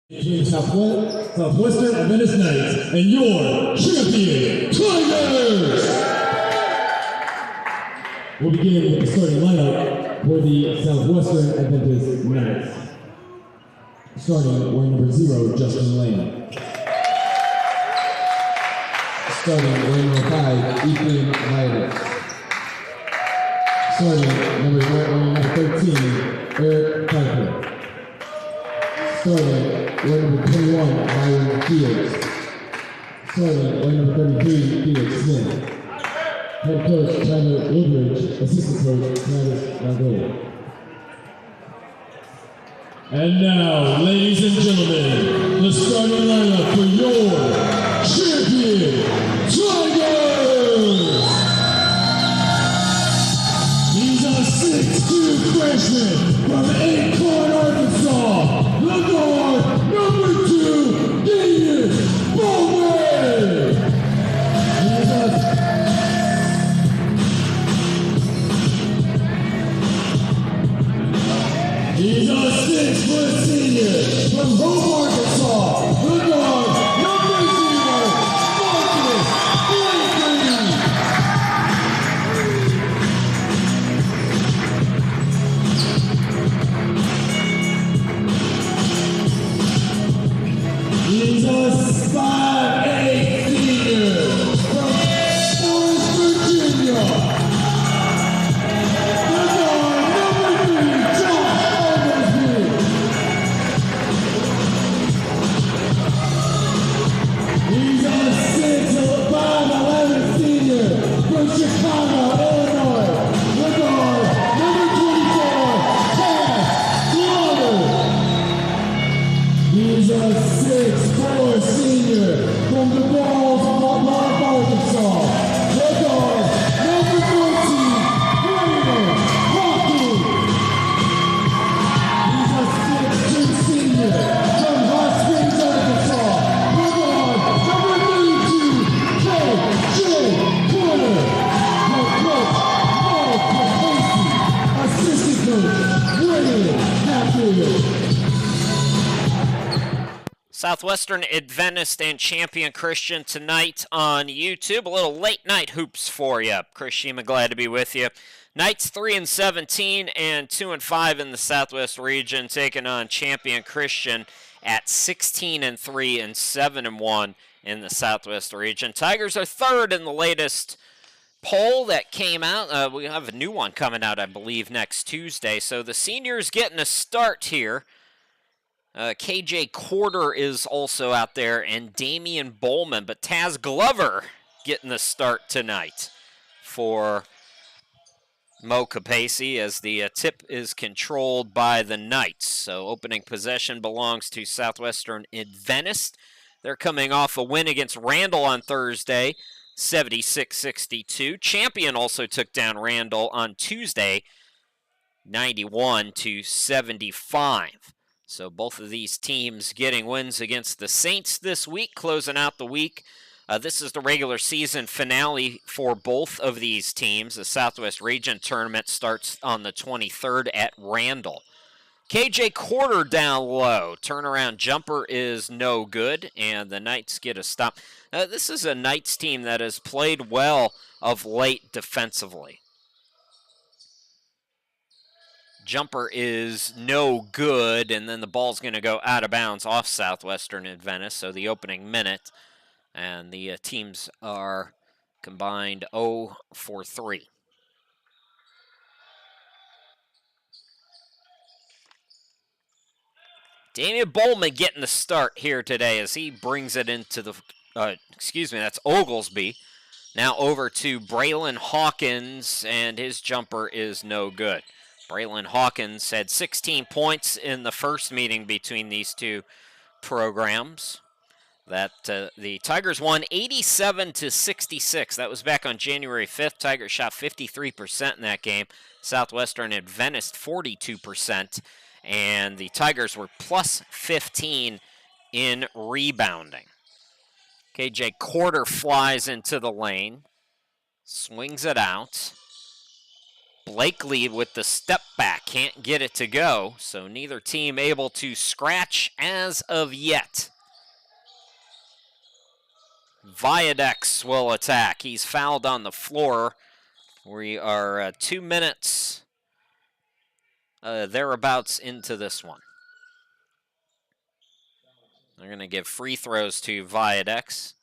Between Southwestern Adventist Knights and your champion, Tigers! We'll begin with the starting lineup for the Southwestern Adventist Knights. Starting wearing number 0, Justin Lane. Starting wearing number 5, Ethan Violet. Starting number 13, Eric Piper. Starting wearing number 21, Byron Fields. Starting wearing number 33, Felix Smith. Head coach Tyler Woodridge, assistant coach Travis Mongolia. And now, ladies and gentlemen, the starting lineup for your champion, Tigers! These are 6'2" freshmen from Acorn, Arkansas. The guard, number 2, Daniel Bowman. He's a 6' senior from Hope, Arkansas. The guard, number 0, Marcus Blakely. He's a 5'8" senior from Forest, Virginia. Chicago, Illinois, the guard, number 24, Cass Slaughter. He's a 6'4" senior from the Balls, Arkansas. The guard, number 14, Brandon Hawkins. He's a 6'2" senior from Hot Springs, Arkansas. The guard, number 32, K.J. Porter. Southwestern Adventist and Champion Christian tonight on YouTube. A little late night hoops for you. Chris Shima, glad to be with you. Knights 3-17 and 2-5 in the Southwest region, taking on Champion Christian at 16-3 and 7-1 in the Southwest region. Tigers are third in the latest poll that came out. We have a new one coming out, I believe, next Tuesday. So the seniors getting a start here. KJ Corder is also out there, and Damian Bowman. But Taz Glover getting the start tonight for Mo Capacey as the tip is controlled by the Knights. So opening possession belongs to Southwestern Adventist. They're coming off a win against Randall on Thursday, 76-62. Champion also took down Randall on Tuesday, 91-75. So both of these teams getting wins against the Saints this week, closing out the week. This is the regular season finale for both of these teams. The Southwest Region Tournament starts on the 23rd at Randall. KJ Corder down low. Turnaround jumper is no good, and the Knights get a stop. This is a Knights team that has played well of late defensively. Jumper is no good, and then the ball's going to go out of bounds off Southwestern Adventist, so the opening minute. And the teams are combined 0 for 3. Damian Bowman getting the start here today as he brings it into the, that's Oglesby. Now over to Braylon Hawkins, and his jumper is no good. Braylon Hawkins had 16 points in the first meeting between these two programs. That the Tigers won 87-66. That was back on January 5th. Tigers shot 53% in that game. Southwestern Adventist 42%. And the Tigers were plus 15 in rebounding. KJ Corder flies into the lane. Swings it out. Blakely with the step back, can't get it to go, so neither team able to scratch as of yet. Viadex will attack. He's fouled on the floor. We are 2 minutes thereabouts into this one. They're going to give free throws to Viadex.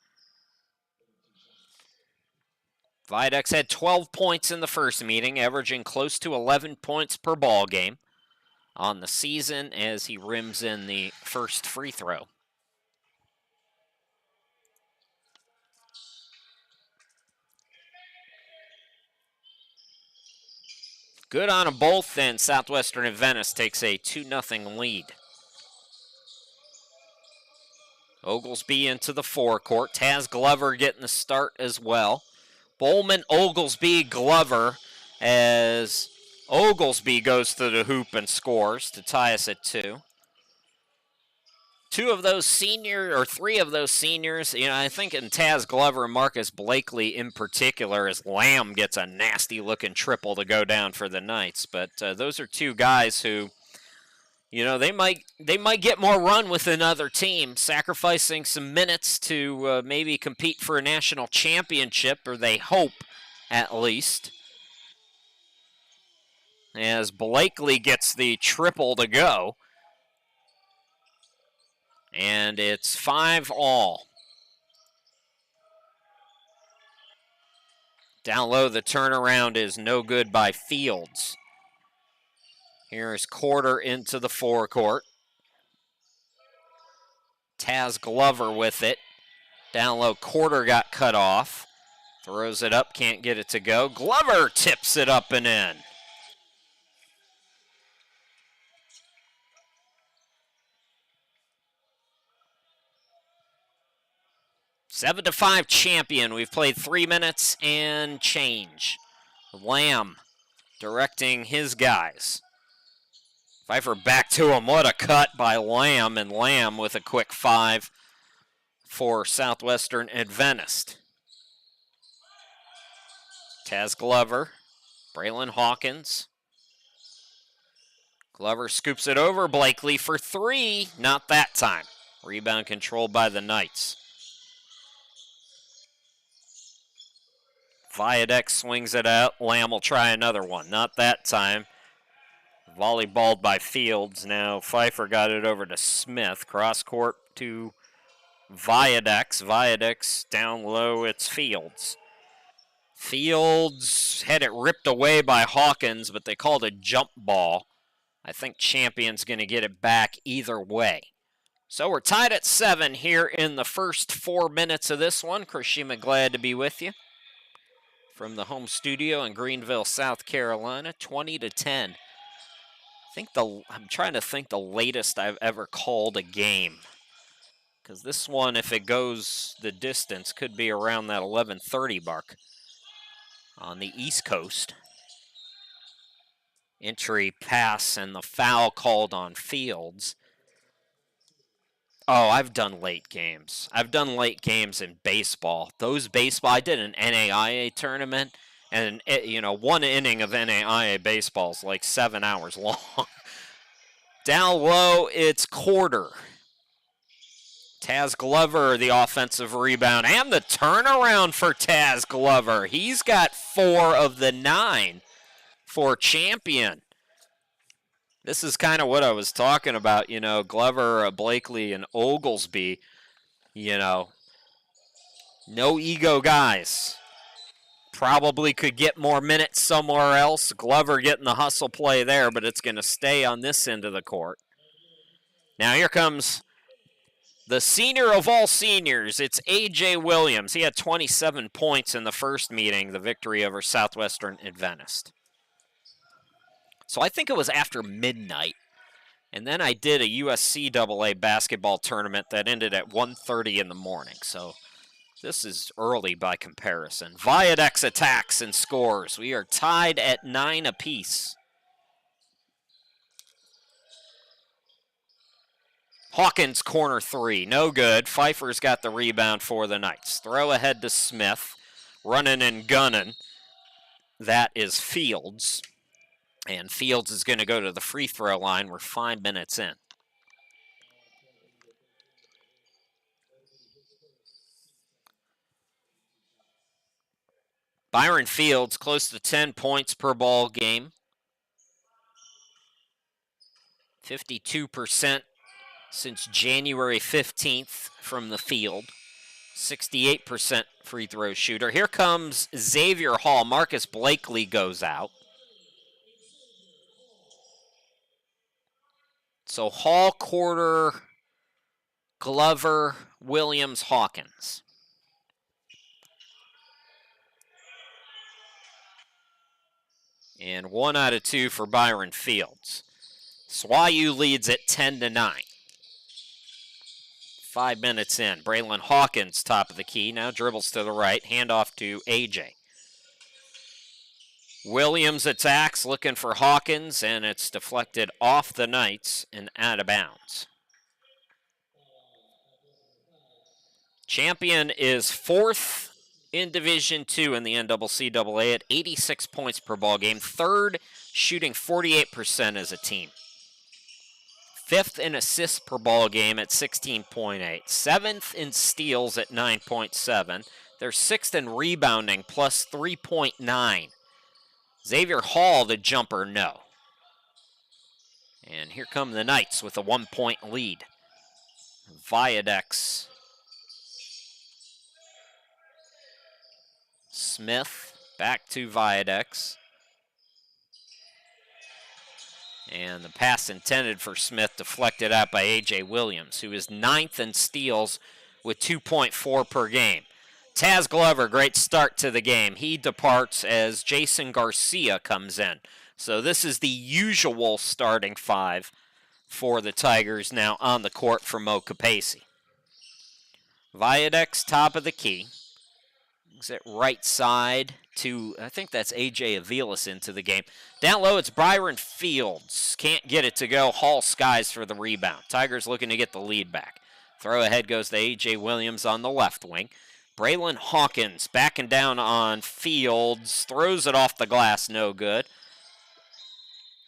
Viadex had 12 points in the first meeting, averaging close to 11 points per ball game on the season as he rims in the first free throw. Good on them both, and Southwestern Adventist takes a 2-0 lead. Oglesby into the forecourt. Taz Glover getting the start as well. Bowman, Oglesby, Glover, as Oglesby goes to the hoop and scores to tie us at 2. Three of those seniors, I think in Taz Glover and Marcus Blakely in particular, as Lamb gets a nasty-looking triple to go down for the Knights. But those are two guys who, they might get more run with another team, sacrificing some minutes to maybe compete for a national championship, or they hope at least. As Blakely gets the triple to go. And it's 5-all. Down low, the turnaround is no good by Fields. Here's Quarter into the forecourt. Taz Glover with it. Down low, Quarter got cut off. Throws it up, can't get it to go. Glover tips it up and in. 7-5 champion. We've played 3 minutes and change. Lamb directing his guys. Pfeiffer back to him. What a cut by Lamb, and Lamb with a quick 5 for Southwestern Adventist. Taz Glover, Braylon Hawkins. Glover scoops it over. Blakely for 3. Not that time. Rebound controlled by the Knights. Viadex swings it out. Lamb will try another one. Not that time. Volleyballed by Fields. Now Pfeiffer got it over to Smith. Cross court to Viadex. Viadex down low. It's Fields. Fields had it ripped away by Hawkins, but they called a jump ball. I think Champion's going to get it back either way. So we're tied at 7 here in the first 4 minutes of this one. Chris Shima, glad to be with you from the home studio in Greenville, South Carolina, 20-10. I'm trying to think the latest I've ever called a game, because this one, if it goes the distance, could be around that 11:30 mark on the East Coast. Entry, pass, and the foul called on Fields. Oh, I've done late games. I've done late games in baseball. I did an NAIA tournament, and one inning of NAIA baseball is like 7 hours long. Down low, it's Quarter. Taz Glover, the offensive rebound, and the turnaround for Taz Glover. He's got 4 of the 9 for Champion. This is kind of what I was talking about, Glover, Blakely, and Oglesby, no ego guys. Probably could get more minutes somewhere else. Glover getting the hustle play there, but it's going to stay on this end of the court. Now here comes the senior of all seniors. It's A.J. Williams. He had 27 points in the first meeting, the victory over Southwestern Adventist. So I think it was after midnight. And then I did a USCAA basketball tournament that ended at 1:30 in the morning. So this is early by comparison. Viadex attacks and scores. We are tied at 9 apiece. Hawkins corner 3. No good. Pfeiffer's got the rebound for the Knights. Throw ahead to Smith. Running and gunning. That is Fields. And Fields is going to go to the free throw line. We're 5 minutes in. Byron Fields, close to 10 points per ball game. 52% since January 15th from the field. 68% free throw shooter. Here comes Xavier Hall. Marcus Blakely goes out. So Hall, Quarter, Glover, Williams, Hawkins. And 1 out of 2 for Byron Fields. SWAU leads at 10-9. 5 minutes in. Braylon Hawkins, top of the key, now dribbles to the right. Handoff to AJ. Williams attacks, looking for Hawkins, and it's deflected off the Knights and out of bounds. Champion is 4th in Division II in the NCCAA at 86 points per ball game. 3rd, shooting 48% as a team. 5th in assists per ball game at 16.8. 7th in steals at 9.7. They're 6th in rebounding, plus 3.9. Xavier Hall, the jumper, no. And here come the Knights with a 1-point lead. Viadex. Smith, back to Viadex. And the pass intended for Smith deflected out by A.J. Williams, who is 9th in steals with 2.4 per game. Taz Glover, great start to the game. He departs as Jason Garcia comes in. So this is the usual starting 5 for the Tigers now on the court for Mo Capacey. Viadex, top of the key. At right side to, I think that's A.J. Aviles into the game. Down low, it's Byron Fields. Can't get it to go. Hall skies for the rebound. Tigers looking to get the lead back. Throw ahead goes to A.J. Williams on the left wing. Braylon Hawkins backing down on Fields. Throws it off the glass, no good.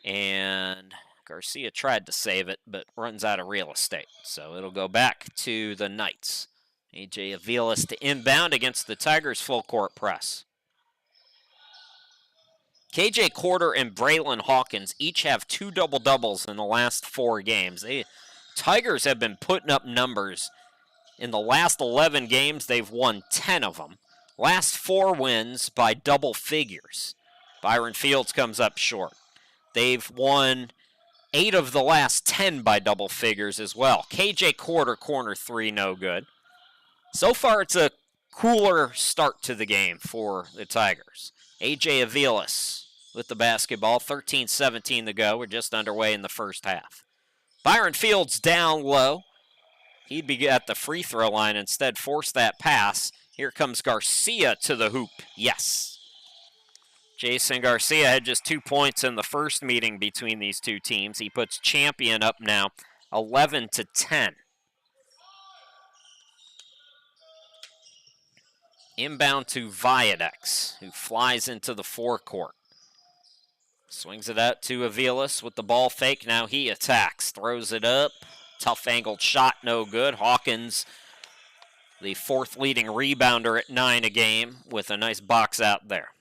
And Garcia tried to save it, but runs out of real estate. So it'll go back to the Knights. A.J. Aviles to inbound against the Tigers' full court press. KJ Quarter and Braylon Hawkins each have 2 double-doubles in the last 4 games. Tigers have been putting up numbers. In the last 11 games, they've won 10 of them. Last 4 wins by double figures. Byron Fields comes up short. They've won 8 of the last 10 by double figures as well. KJ Quarter, corner 3, no good. So far, it's a cooler start to the game for the Tigers. A.J. Aviles with the basketball, 13-17 to go. We're just underway in the first half. Byron Fields down low. He'd be at the free throw line, instead forced that pass. Here comes Garcia to the hoop. Yes. Jason Garcia had just 2 points in the first meeting between these two teams. He puts Champion up now 11-10. Inbound to Viadex, who flies into the forecourt. Swings it out to Aviles with the ball fake. Now he attacks, throws it up. Tough angled shot, no good. Hawkins, the 4th leading rebounder at 9 a game, with a nice box out there.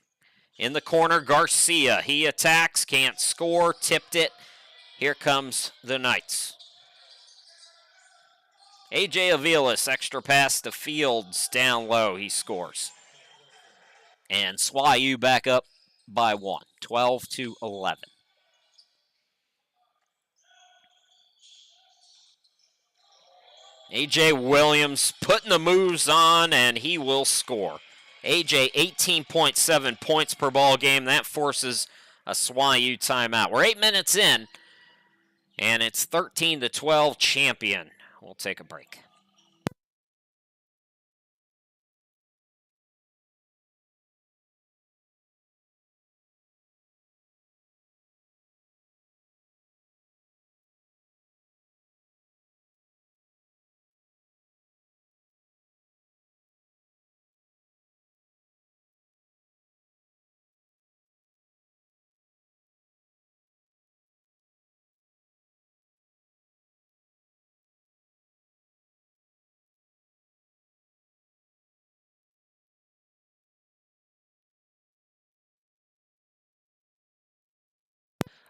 In the corner, Garcia. He attacks, can't score, tipped it. Here comes the Knights. A.J. Aviles, extra pass to Fields, down low, he scores. And SWAU back up by 1, 12-11. A.J. Williams putting the moves on, and he will score. A.J. 18.7 points per ball game. That forces a SWAU timeout. We're 8 minutes in, and it's 13-12 Champion. We'll take a break.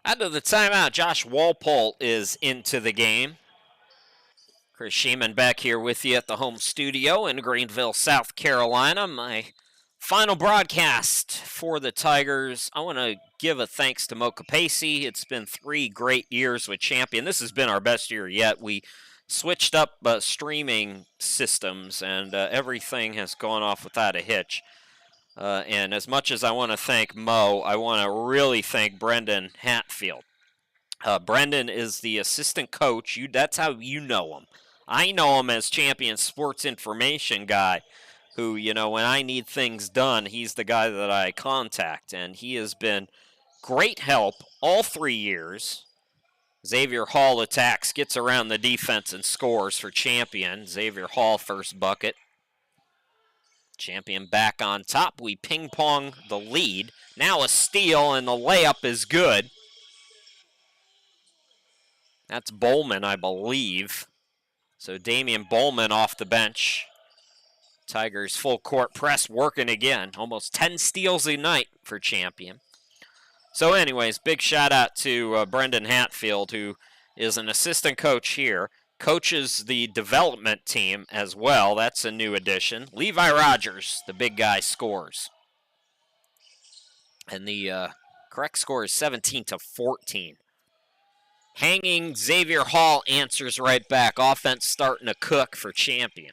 Out of the timeout, Josh Walpole is into the game. Chris Sheeman back here with you at the home studio in Greenville, South Carolina. My final broadcast for the Tigers. I want to give a thanks to Mocha Pacey. It's been 3 great years with Champion. This has been our best year yet. We switched up streaming systems, and everything has gone off without a hitch. And as much as I want to thank Mo, I want to really thank Brendan Hatfield. Brendan is the assistant coach. That's how you know him. I know him as Champion Sports Information guy who, when I need things done, he's the guy that I contact. And he has been great help all 3 years. Xavier Hall attacks, gets around the defense, and scores for Champion. Xavier Hall first bucket. Champion back on top. We ping-pong the lead. Now a steal, and the layup is good. That's Bowman, I believe. So Damian Bowman off the bench. Tigers full court press working again. Almost 10 steals a night for Champion. So anyways, big shout out to Brendan Hatfield, who is an assistant coach here. Coaches the development team as well. That's a new addition. Levi Rogers, the big guy, scores. And the correct score is 17-14. Hanging Xavier Hall answers right back. Offense starting to cook for Champion.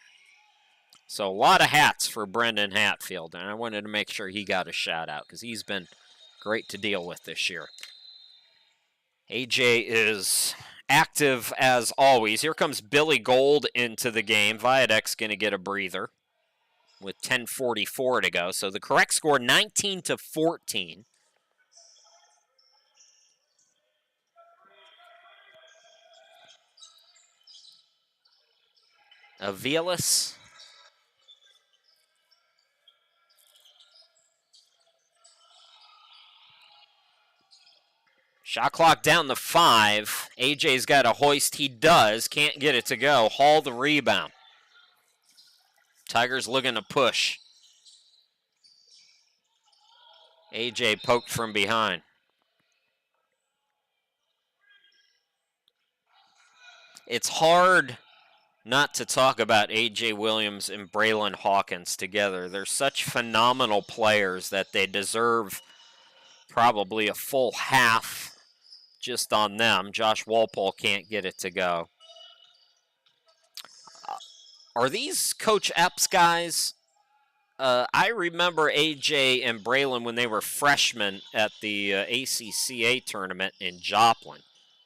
So a lot of hats for Brendan Hatfield, and I wanted to make sure he got a shout out because he's been great to deal with this year. AJ is active as always. Here comes Billy Gold into the game. Viadec's going to get a breather with 10:44 to go. So the correct score, 19-14. Aviles. Shot clock down to 5. AJ's got a hoist. He does. Can't get it to go. Hall the rebound. Tigers looking to push. AJ poked from behind. It's hard not to talk about A.J. Williams and Braylon Hawkins together. They're such phenomenal players that they deserve probably a full half just on them. Josh Walpole can't get it to go. Are these Coach Epps guys? I remember A.J. and Braylon when they were freshmen at the ACCA tournament in Joplin.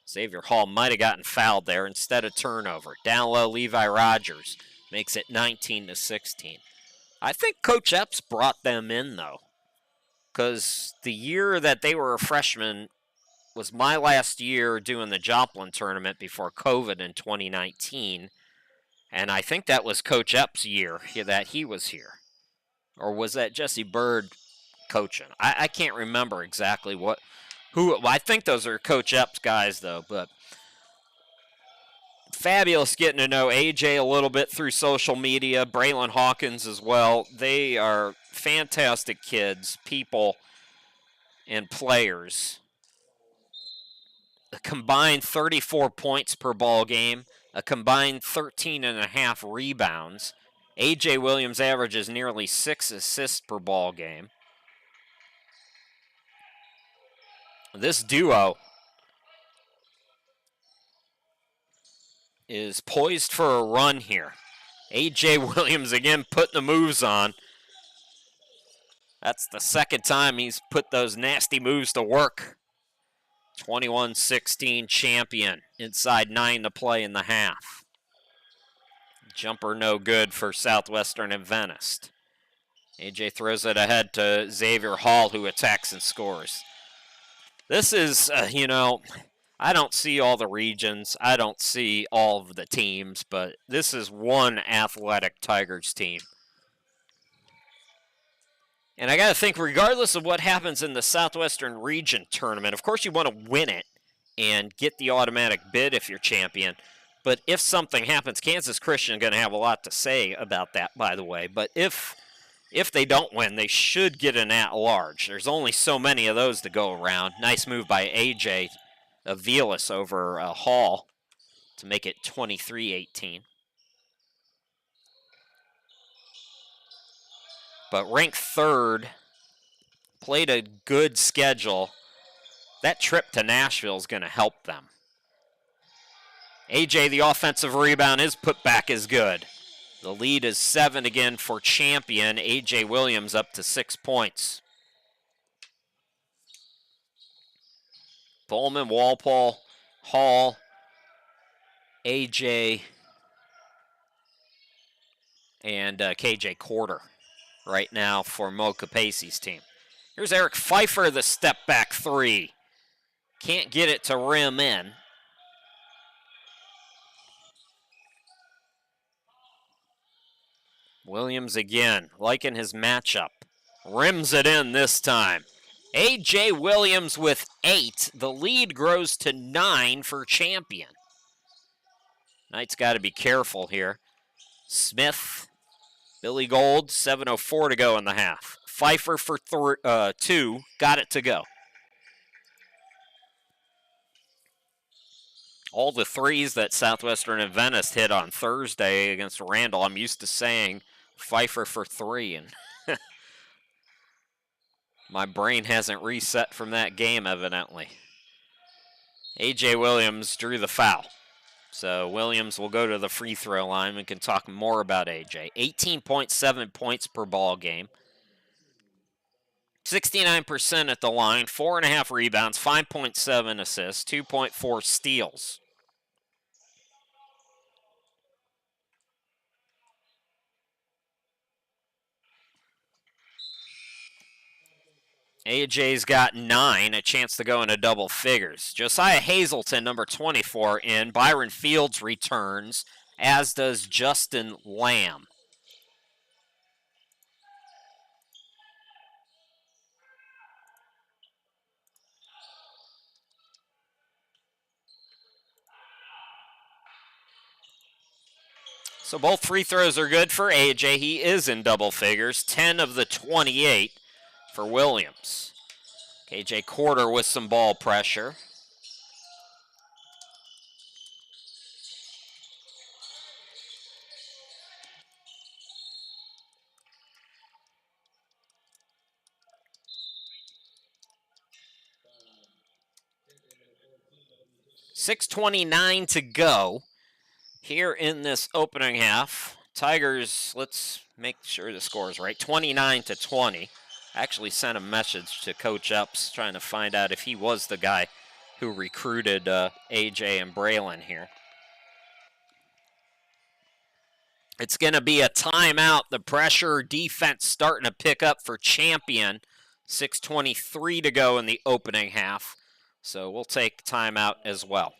Xavier Hall might have gotten fouled there instead of turnover. Down low, Levi Rogers makes it 19-16. I think Coach Epps brought them in, though, because the year that they were a freshman was my last year doing the Joplin tournament before COVID in 2019, and I think that was Coach Epps' year that he was here. Or was that Jesse Bird coaching? I can't remember exactly who. I think those are Coach Epps guys, though. But fabulous getting to know AJ a little bit through social media. Braylon Hawkins as well. They are fantastic kids, people, and players. A combined 34 points per ball game. A combined 13.5 rebounds. AJ Williams averages nearly 6 assists per ball game. This duo is poised for a run here. A.J. Williams again putting the moves on. That's the second time he's put those nasty moves to work. 21-16 Champion. Inside 9 to play in the half. Jumper no good for Southwestern Adventist. A.J. throws it ahead to Xavier Hall, who attacks and scores. This is, I don't see all the regions. I don't see all of the teams, but this is one athletic Tigers team. And I got to think, regardless of what happens in the Southwestern Region tournament, of course you want to win it and get the automatic bid if you're champion. But if something happens, Kansas Christian is going to have a lot to say about that, by the way. But if if they don't win, they should get an at-large. There's only so many of those to go around. Nice move by A.J. Aviles over Hall to make it 23-18. But ranked third, played a good schedule. That trip to Nashville is going to help them. A.J., the offensive rebound, his putback is good. The lead is 7 again for Champion. A.J. Williams up to 6 points. Bowman, Walpole, Hall, A.J., and K.J. Quarter right now for Mo Capacey's team. Here's Eric Pfeiffer, the step-back three. Can't get it to rim in. Williams again, liking his matchup. Rims it in this time. A.J. Williams with 8. The lead grows to 9 for Champion. Knight's got to be careful here. Smith, Billy Gold, 7:04 to go in the half. Pfeiffer for 2, got it to go. All the threes that Southwestern Adventist hit on Thursday against Randall, I'm used to saying Pfeiffer for 3, and my brain hasn't reset from that game, evidently. A.J. Williams drew the foul. So Williams will go to the free throw line. We can talk more about A.J. 18.7 points per ball game. 69% at the line, 4.5 rebounds, 5.7 assists, 2.4 steals. AJ's got 9, a chance to go into double figures. Josiah Hazelton, number 24, in. Byron Fields returns, as does Justin Lamb. So both free throws are good for AJ. He is in double figures, 10 of the 28 for Williams. KJ Quarter with some ball pressure. .629 to go here in this opening half. Tigers, let's make sure the score is right, 29-20. I actually sent a message to Coach Epps trying to find out if he was the guy who recruited AJ and Braylon here. It's going to be a timeout. The pressure defense starting to pick up for Champion. 6:23 to go in the opening half. So we'll take timeout as well.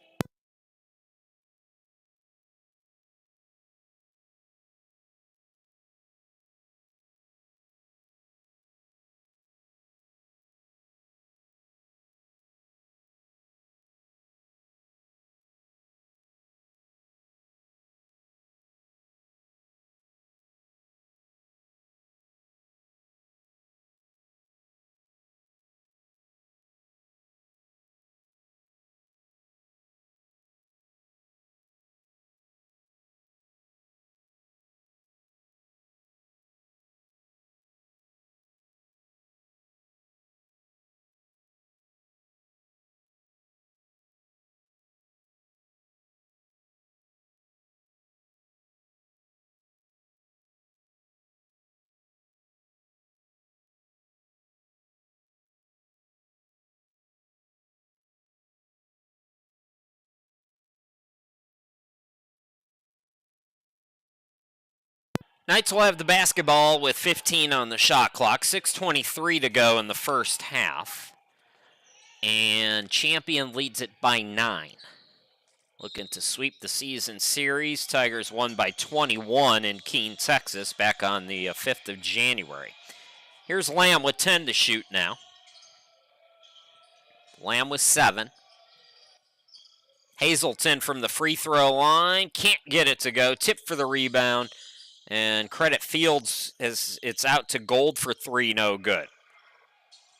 Knights will have the basketball with 15 on the shot clock. 6:23 to go in the first half. And Champion leads it by 9. Looking to sweep the season series. Tigers won by 21 in Keene, Texas, back on the 5th of January. Here's Lamb with 10 to shoot now. Lamb with 7. Hazelton from the free throw line. Can't get it to go. Tip for the rebound. And credit Fields as it's out to Gold for 3, no good.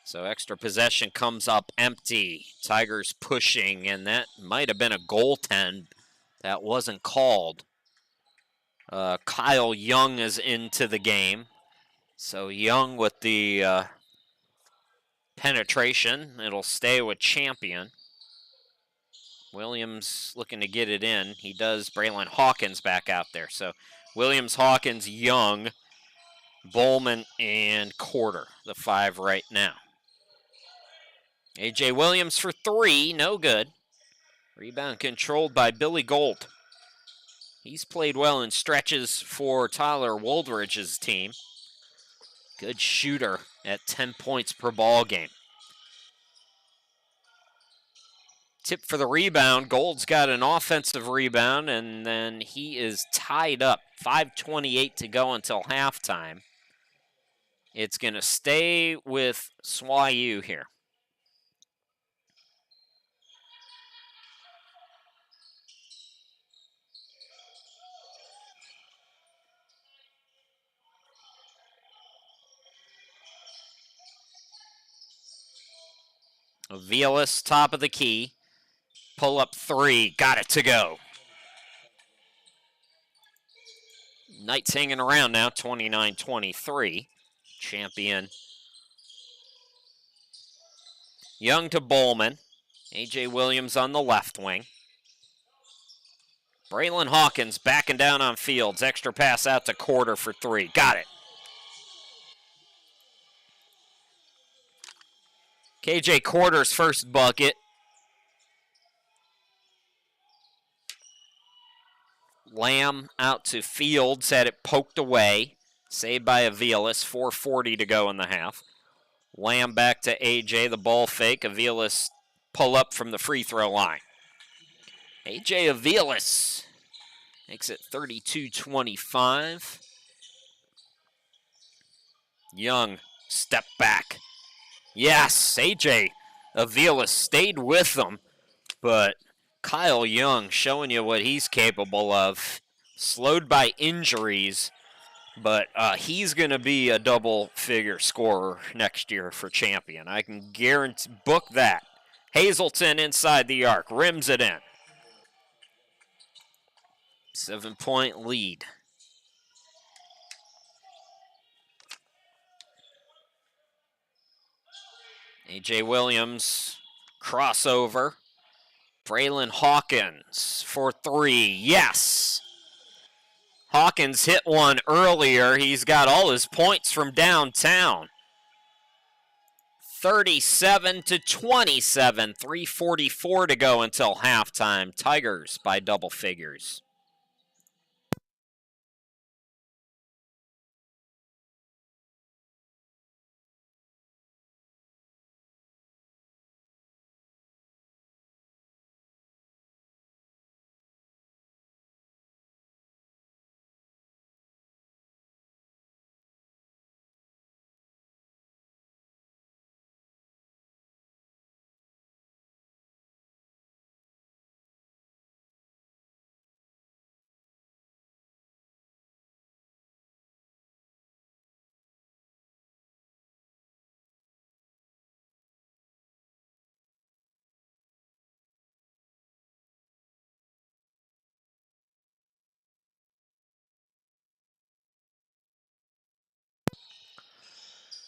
So extra possession comes up empty. Tigers pushing, and that might have been a goaltend. That wasn't called. Kyle Young is into the game. So Young with the penetration. It'll stay with Champion. Williams looking to get it in. He does. Braylon Hawkins back out there. So Williams, Hawkins, Young, Bowman, and Quarter, the 5 right now. A.J. Williams for 3, no good. Rebound controlled by Billy Gold. He's played well in stretches for Tyler Woldridge's team. Good shooter at 10 points per ball game. Tip for the rebound. Gold's got an offensive rebound, and then he is tied up. 5:28 to go until halftime. It's going to stay with SWAU here. Aviles, top of the key. Pull up 3. Got it to go. Knights hanging around now, 29-23. Champion. Young to Bowman. A.J. Williams on the left wing. Braylon Hawkins backing down on Fields. Extra pass out to Quarter for 3. Got it. KJ Quarter's first bucket. Lamb out to Fields, had it poked away. Saved by Aviles, 4:40 to go in the half. Lamb back to AJ, the ball fake. Aviles pull up from the free throw line. AJ Aviles makes it 32-25. Young, step back. Yes, AJ Aviles stayed with them, but Kyle Young showing you what he's capable of. Slowed by injuries, but he's going to be a double-figure scorer next year for Champion. I can guarantee, book that. Hazelton inside the arc, rims it in. 7-point lead. A.J. Williams, crossover. Braylon Hawkins for 3. Yes! Hawkins hit one earlier. He's got all his points from downtown. 37-27. 3:44 to go until halftime. Tigers by double figures.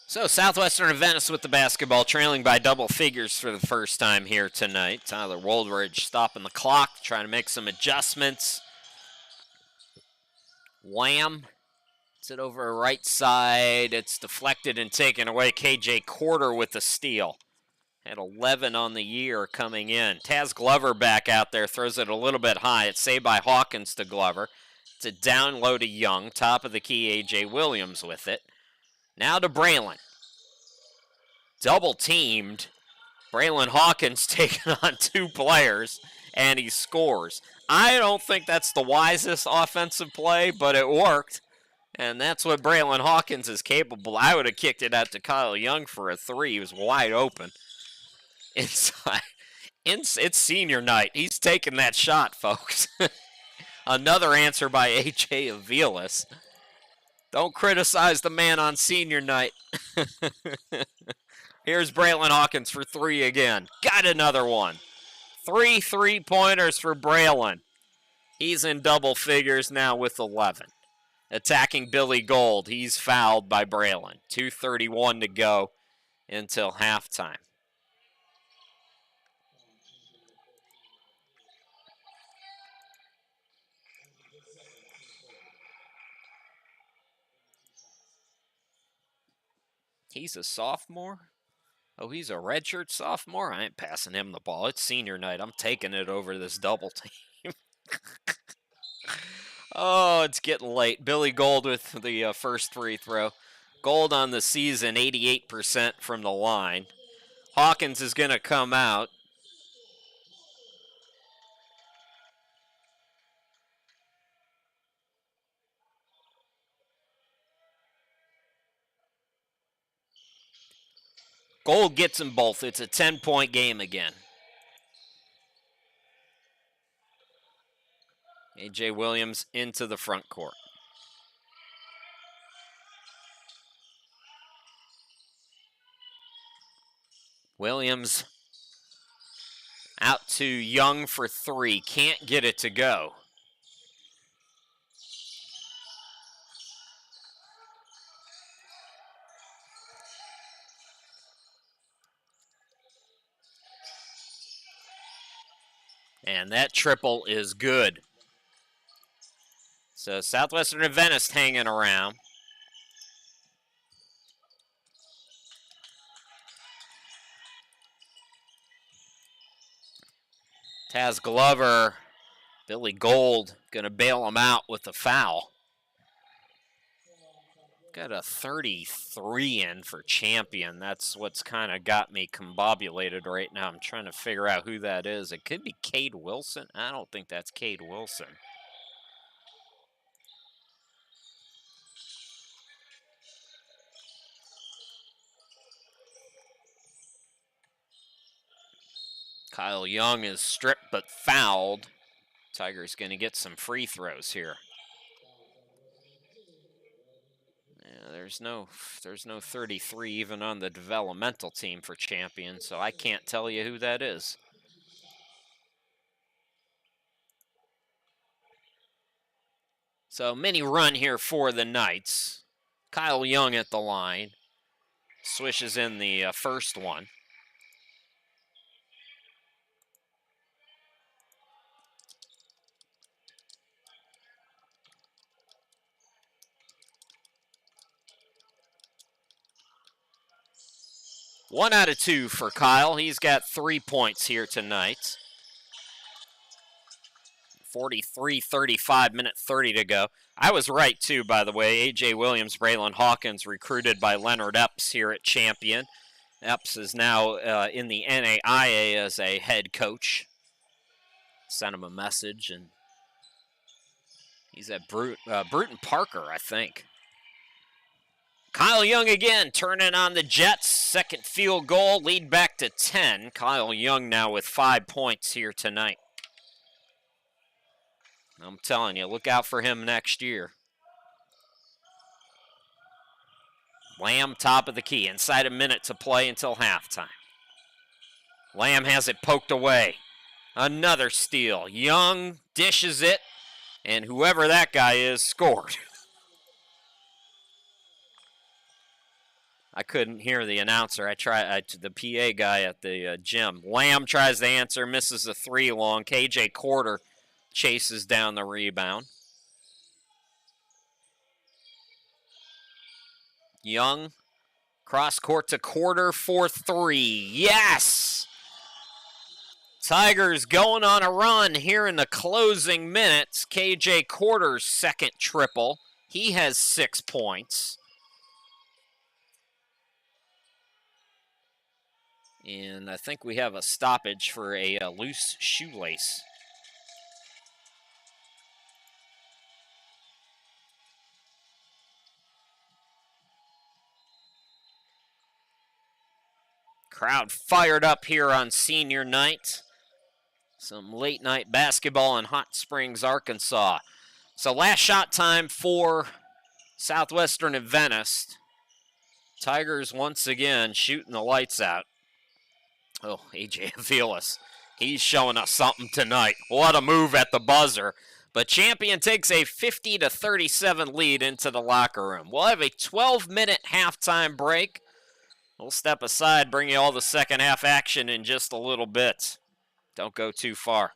So Southwestern Adventist with the basketball, trailing by double figures for the first time here tonight. Tyler Woldridge stopping the clock, trying to make some adjustments. Lamb, it's it over right side. It's deflected and taken away. KJ Quarter with the steal. Had 11 on the year coming in. Taz Glover back out there, throws it a little bit high. It's saved by Hawkins to Glover. It's a down low to Young. Top of the key, A.J. Williams with it. Now to Braylon. Double teamed. Braylon Hawkins taking on 2 players, and he scores. I don't think that's the wisest offensive play, but it worked. And that's what Braylon Hawkins is capable. I would have kicked it out to Kyle Young for a 3. He was wide open. Inside. It's senior night. He's taking that shot, folks. Another answer by A.J. Aviles. Don't criticize the man on senior night. Here's Braylon Hawkins for 3 again. Got another one. 3 3-pointers for Braylon. He's in double figures now with 11. Attacking Billy Gold. He's fouled by Braylon. 2:31 to go until halftime. He's a sophomore? Oh, he's a redshirt sophomore? I ain't passing him the ball. It's senior night. I'm taking it over this double team. Oh, it's getting late. Billy Gold with the first free throw. Gold on the season, 88% from the line. Hawkins is going to come out. Gold gets them both. It's a 10-point game again. A.J. Williams into the front court. Williams out to Young for 3. Can't get it to go. And that triple is good. So Southwestern Adventist hanging around. Taz Glover, Billy Gold going to bail him out with the foul. Got a 33 in for Champion. That's what's kind of got me combobulated right now. I'm trying to figure out who that is. It could be Cade Wilson. I don't think that's Cade Wilson. Kyle Young is stripped but fouled. Tiger's going to get some free throws here. Yeah, there's no 33 even on the developmental team for Champion, so I can't tell you who that is. So mini run here for the Knights. Kyle Young at the line. Swishes in the first one. One out of 2 for Kyle. He's got 3 points here tonight. 43-35, minute 30 to go. I was right, too, by the way. A.J. Williams, Braylon Hawkins, recruited by Leonard Epps here at Champion. Epps is now in the NAIA as a head coach. Sent him a message, and he's at Bruton Parker, I think. Kyle Young again, turning on the Jets. Second field goal, lead back to 10. Kyle Young now with 5 points here tonight. I'm telling you, look out for him next year. Lamb, top of the key, inside a minute to play until halftime. Lamb has it poked away. Another steal. Young dishes it, and whoever that guy is scored. I couldn't hear the announcer. The PA guy at the gym. Lamb tries to answer, misses a 3 long. KJ Quarter chases down the rebound. Young, cross court to Quarter for 3. Yes! Tigers going on a run here in the closing minutes. KJ Quarter's second triple. He has 6 points. And I think we have a stoppage for a loose shoelace. Crowd fired up here on senior night. Some late night basketball in Hot Springs, Arkansas. So last shot time for Southwestern Adventist. Tigers once again shooting the lights out. Oh, AJ Avilas. He's showing us something tonight. What a move at the buzzer. But Champion takes a 50-37 lead into the locker room. We'll have a 12-minute halftime break. We'll step aside, bring you all the second half action in just a little bit. Don't go too far.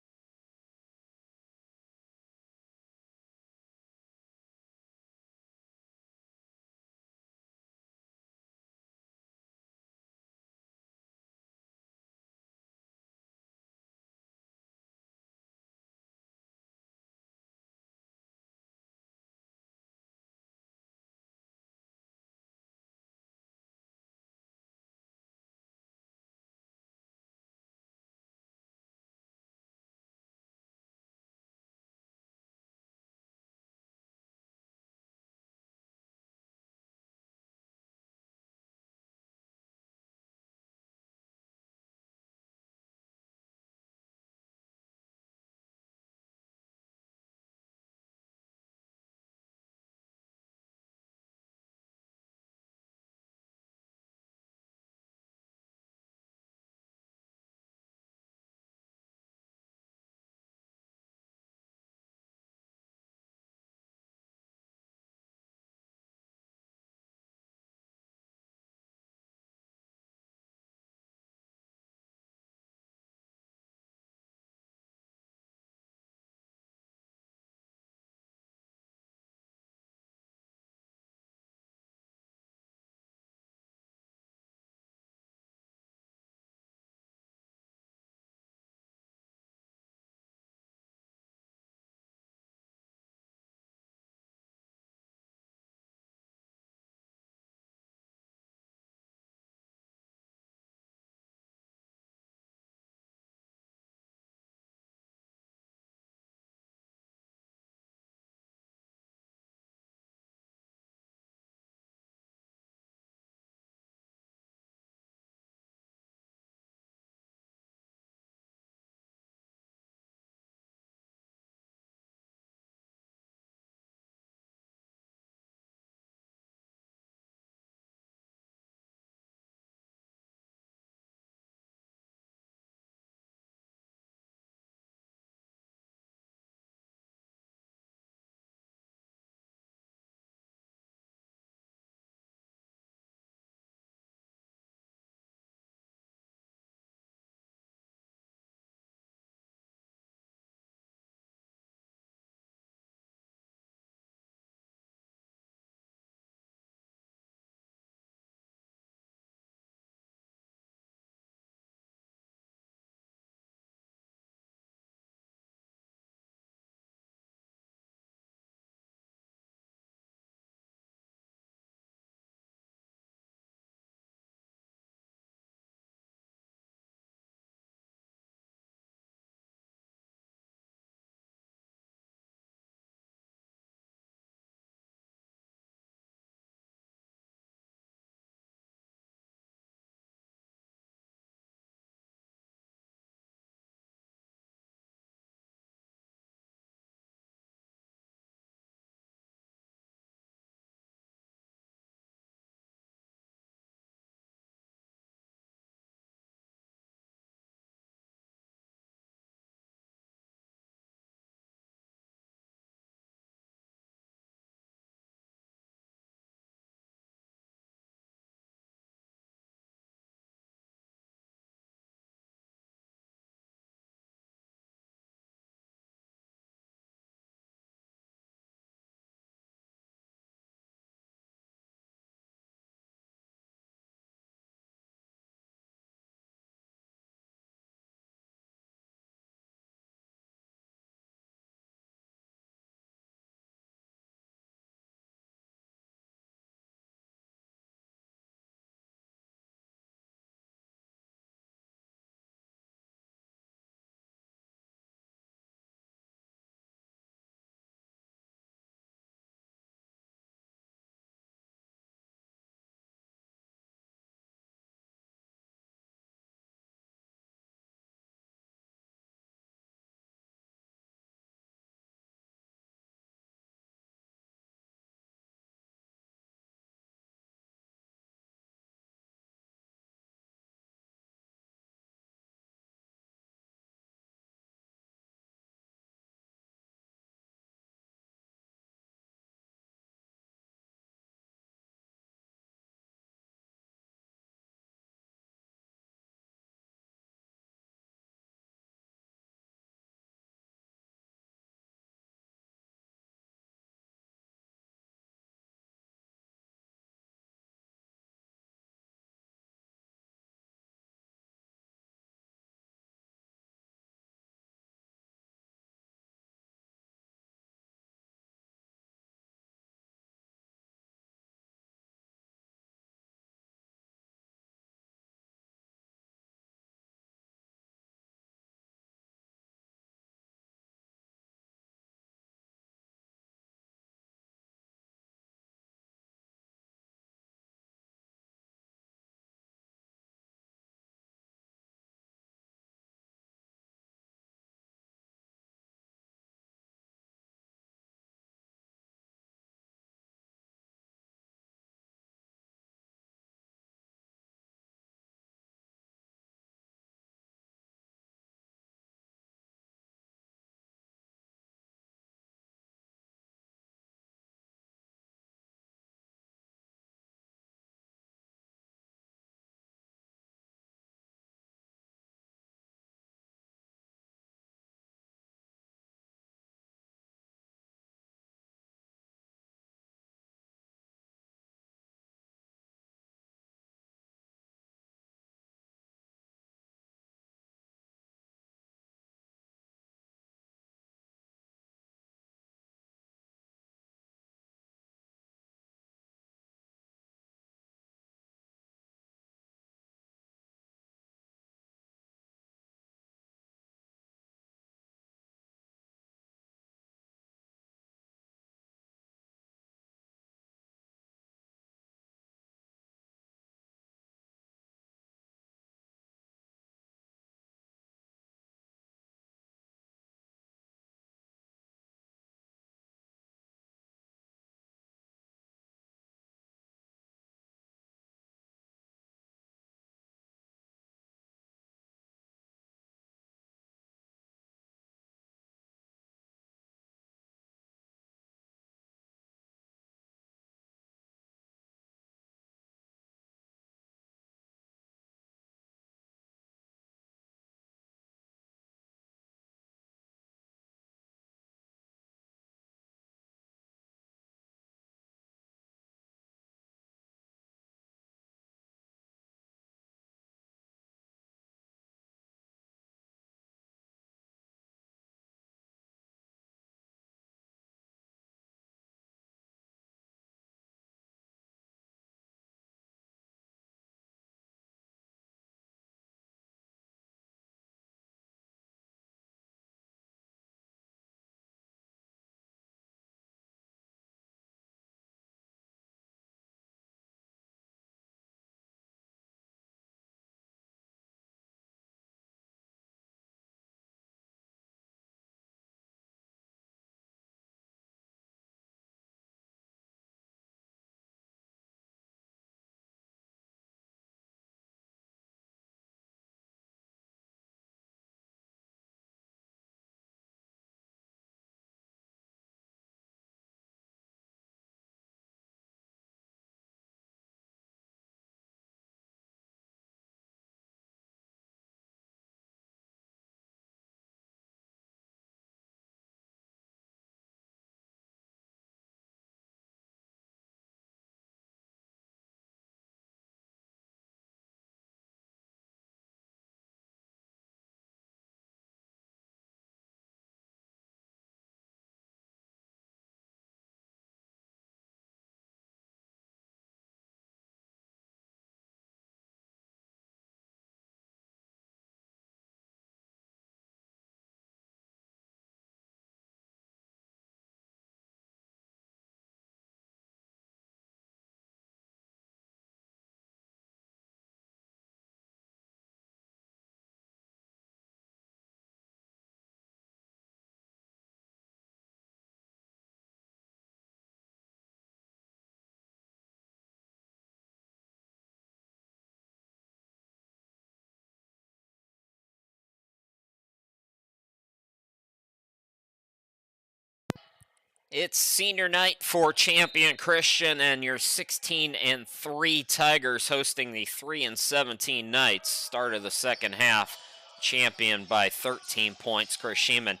It's senior night for Champion Christian and your 16-3 Tigers hosting the 3-17 Knights. Start of the second half, Champion by 13 points. Chris Sheeman.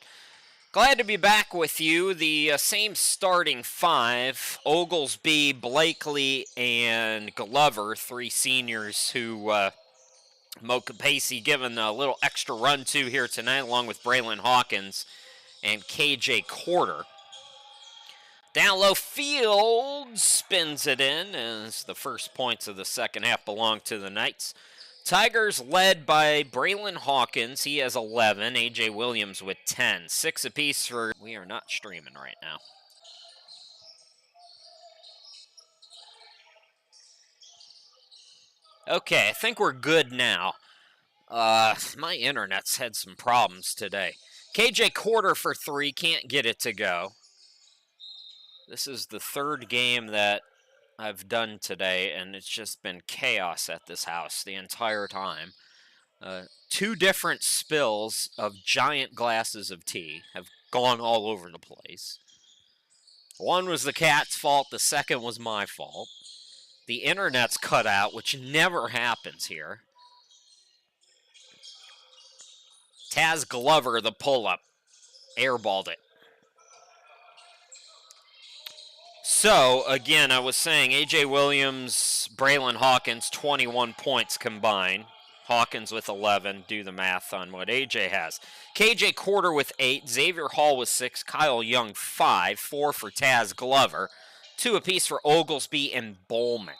Glad to be back with you. The same starting five, Oglesby, Blakely, and Glover, three seniors who Mo Capacey given a little extra run to here tonight, along with Braylon Hawkins and KJ Quarter. Down low, Fields spins it in as the first points of the second half belong to the Knights. Tigers led by Braylon Hawkins. He has 11. A.J. Williams with 10. 6 apiece for... We are not streaming right now. Okay, I think we're good now. My internet's had some problems today. KJ Quarter for 3. Can't get it to go. This is the third game that I've done today, and it's just been chaos at this house the entire time. 2 different spills of giant glasses of tea have gone all over the place. One was the cat's fault, the second was my fault. The internet's cut out, which never happens here. Taz Glover, the pull-up, airballed it. So, again, I was saying A.J. Williams, Braylon Hawkins, 21 points combined. Hawkins with 11. Do the math on what A.J. has. KJ Quarter with 8. Xavier Hall with 6. Kyle Young, 5. 4 for Taz Glover. 2 apiece for Oglesby and Bowman.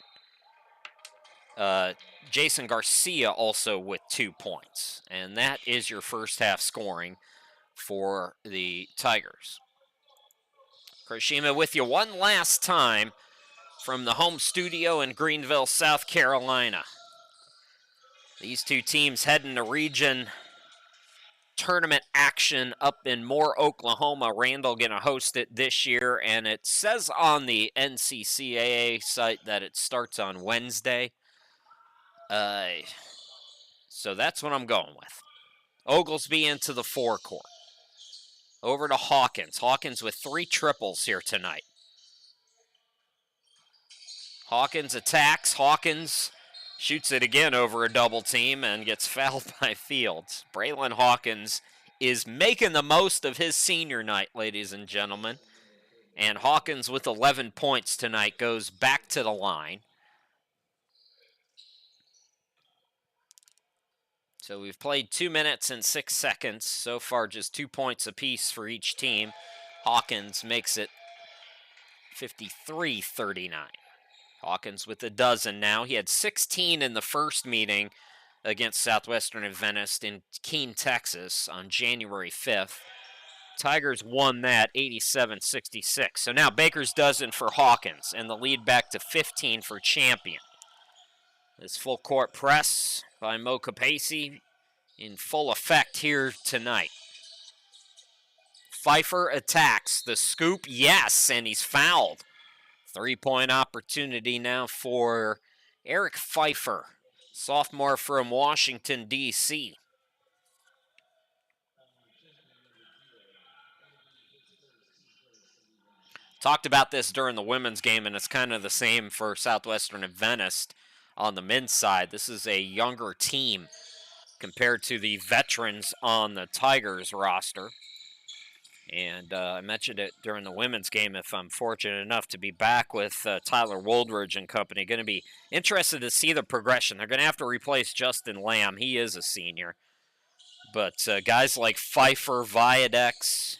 Jason Garcia also with 2 points. And that is your first half scoring for the Tigers. Chris Sheeman with you one last time from the home studio in Greenville, South Carolina. These two teams heading to region tournament action up in Moore, Oklahoma. Randall going to host it this year, and it says on the NCCAA site that it starts on Wednesday. So that's what I'm going with. Oglesby into the forecourt. Over to Hawkins. Hawkins with 3 triples here tonight. Hawkins attacks. Hawkins shoots it again over a double team and gets fouled by Fields. Braylon Hawkins is making the most of his senior night, ladies and gentlemen. And Hawkins with 11 points tonight goes back to the line. So we've played 2 minutes and 6 seconds. So far, just 2 points apiece for each team. Hawkins makes it 53-39. Hawkins with a dozen now. He had 16 in the first meeting against Southwestern Adventist in Keene, Texas on January 5th. Tigers won that 87-66. So now Baker's dozen for Hawkins and the lead back to 15 for Champion. This full court press by Mo Capacey in full effect here tonight. Pfeiffer attacks the scoop, yes, and he's fouled. 3-point opportunity now for Eric Pfeiffer, sophomore from Washington, D.C. Talked about this during the women's game, and it's kind of the same for Southwestern Adventist on the men's side. This is a younger team compared to the veterans on the Tigers roster. And I mentioned it during the women's game, if I'm fortunate enough to be back with Tyler Woldridge and company. Going to be interested to see the progression. They're going to have to replace Justin Lamb. He is a senior. But guys like Pfeiffer, Viadex,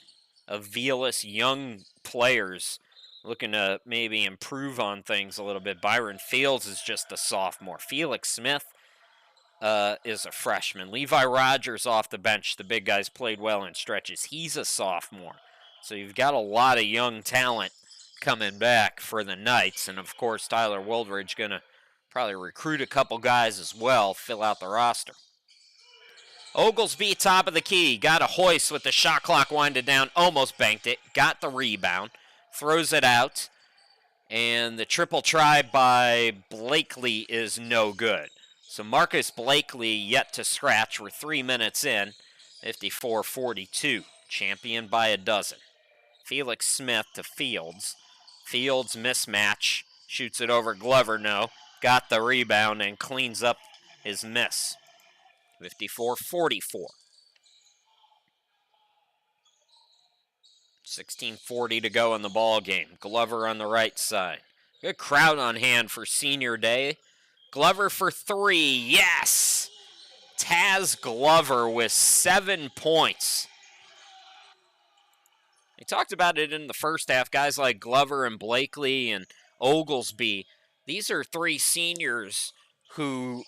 Avilas, young players looking to maybe improve on things a little bit. Byron Fields is just a sophomore. Felix Smith is a freshman. Levi Rogers off the bench. The big guys played well in stretches. He's a sophomore. So you've got a lot of young talent coming back for the Knights. And, of course, Tyler Woldridge going to probably recruit a couple guys as well, fill out the roster. Oglesby, top of the key. Got a hoist with the shot clock winded down. Almost banked it. Got the rebound. Throws it out. And the triple try by Blakely is no good. So Marcus Blakely yet to scratch. We're 3 minutes in. 54-42. Champion by a dozen. Felix Smith to Fields. Fields mismatch. Shoots it over Glover, no. Got the rebound and cleans up his miss. 54-44. 16:40 to go in the ball game. Glover on the right side. Good crowd on hand for senior day. Glover for three. Yes! Taz Glover with 7 points. We talked about it in the first half. Guys like Glover and Blakely and Oglesby. These are three seniors who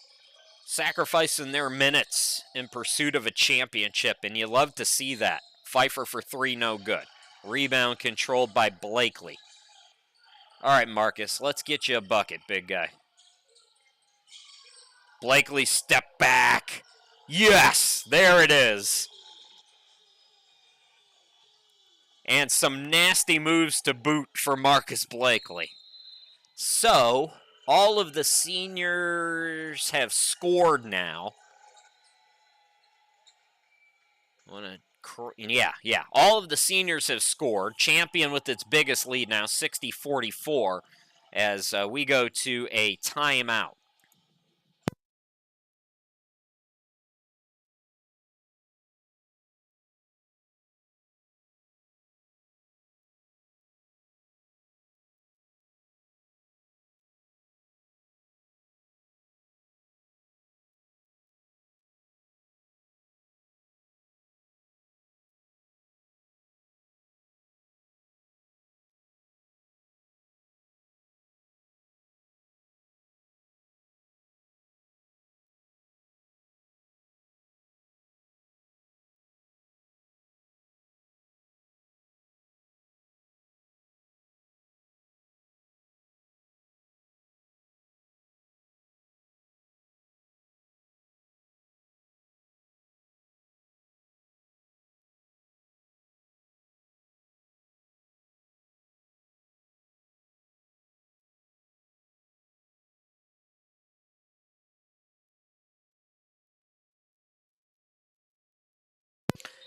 sacrificing their minutes in pursuit of a championship, and you love to see that. Pfeiffer for three, no good. Rebound controlled by Blakely. All right, Marcus, let's get you a bucket, big guy. Blakely step back. Yes, there it is. And some nasty moves to boot for Marcus Blakely. So, all of the seniors have scored now. Yeah. All of the seniors have scored. Champion with its biggest lead now, 60-44, as we go to a timeout.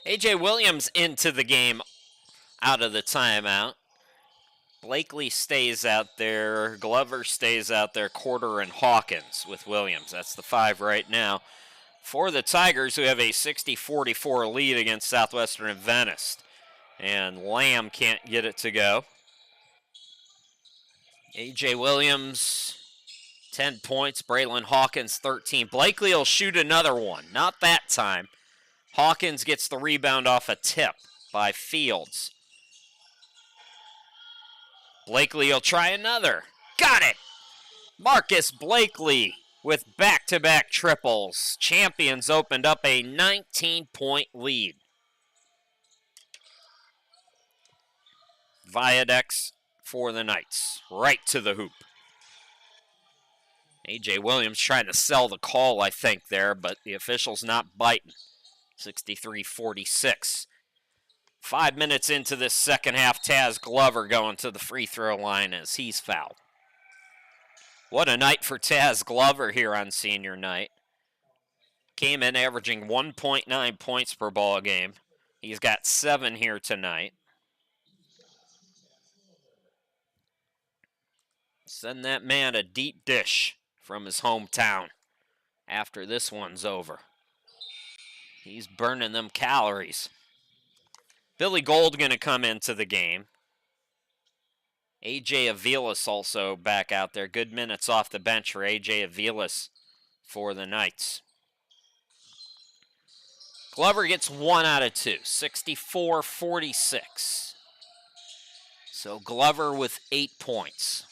A.J. Williams into the game out of the timeout. Blakely stays out there. Glover stays out there. Quarter and Hawkins with Williams. That's the 5 right now for the Tigers, who have a 60-44 lead against Southwestern Adventist. And Lamb can't get it to go. A.J. Williams, 10 points. Braylon Hawkins, 13. Blakely will shoot another one. Not that time. Hawkins gets the rebound off a tip by Fields. Blakely will try another. Got it! Marcus Blakely with back-to-back triples. Champions opened up a 19-point lead. Viadex for the Knights. Right to the hoop. A.J. Williams trying to sell the call, I think, there, but the official's not biting. 63-46. 5 minutes into this second half, Taz Glover going to the free throw line as he's fouled. What a night for Taz Glover here on senior night. Came in averaging 1.9 points per ball game. He's got 7 here tonight. Send that man a deep dish from his hometown after this one's over. He's burning them calories. Billy Gold going to come into the game. A.J. Aviles also back out there. Good minutes off the bench for A.J. Aviles for the Knights. Glover gets 1 out of 2, 64-46. So Glover with 8 points.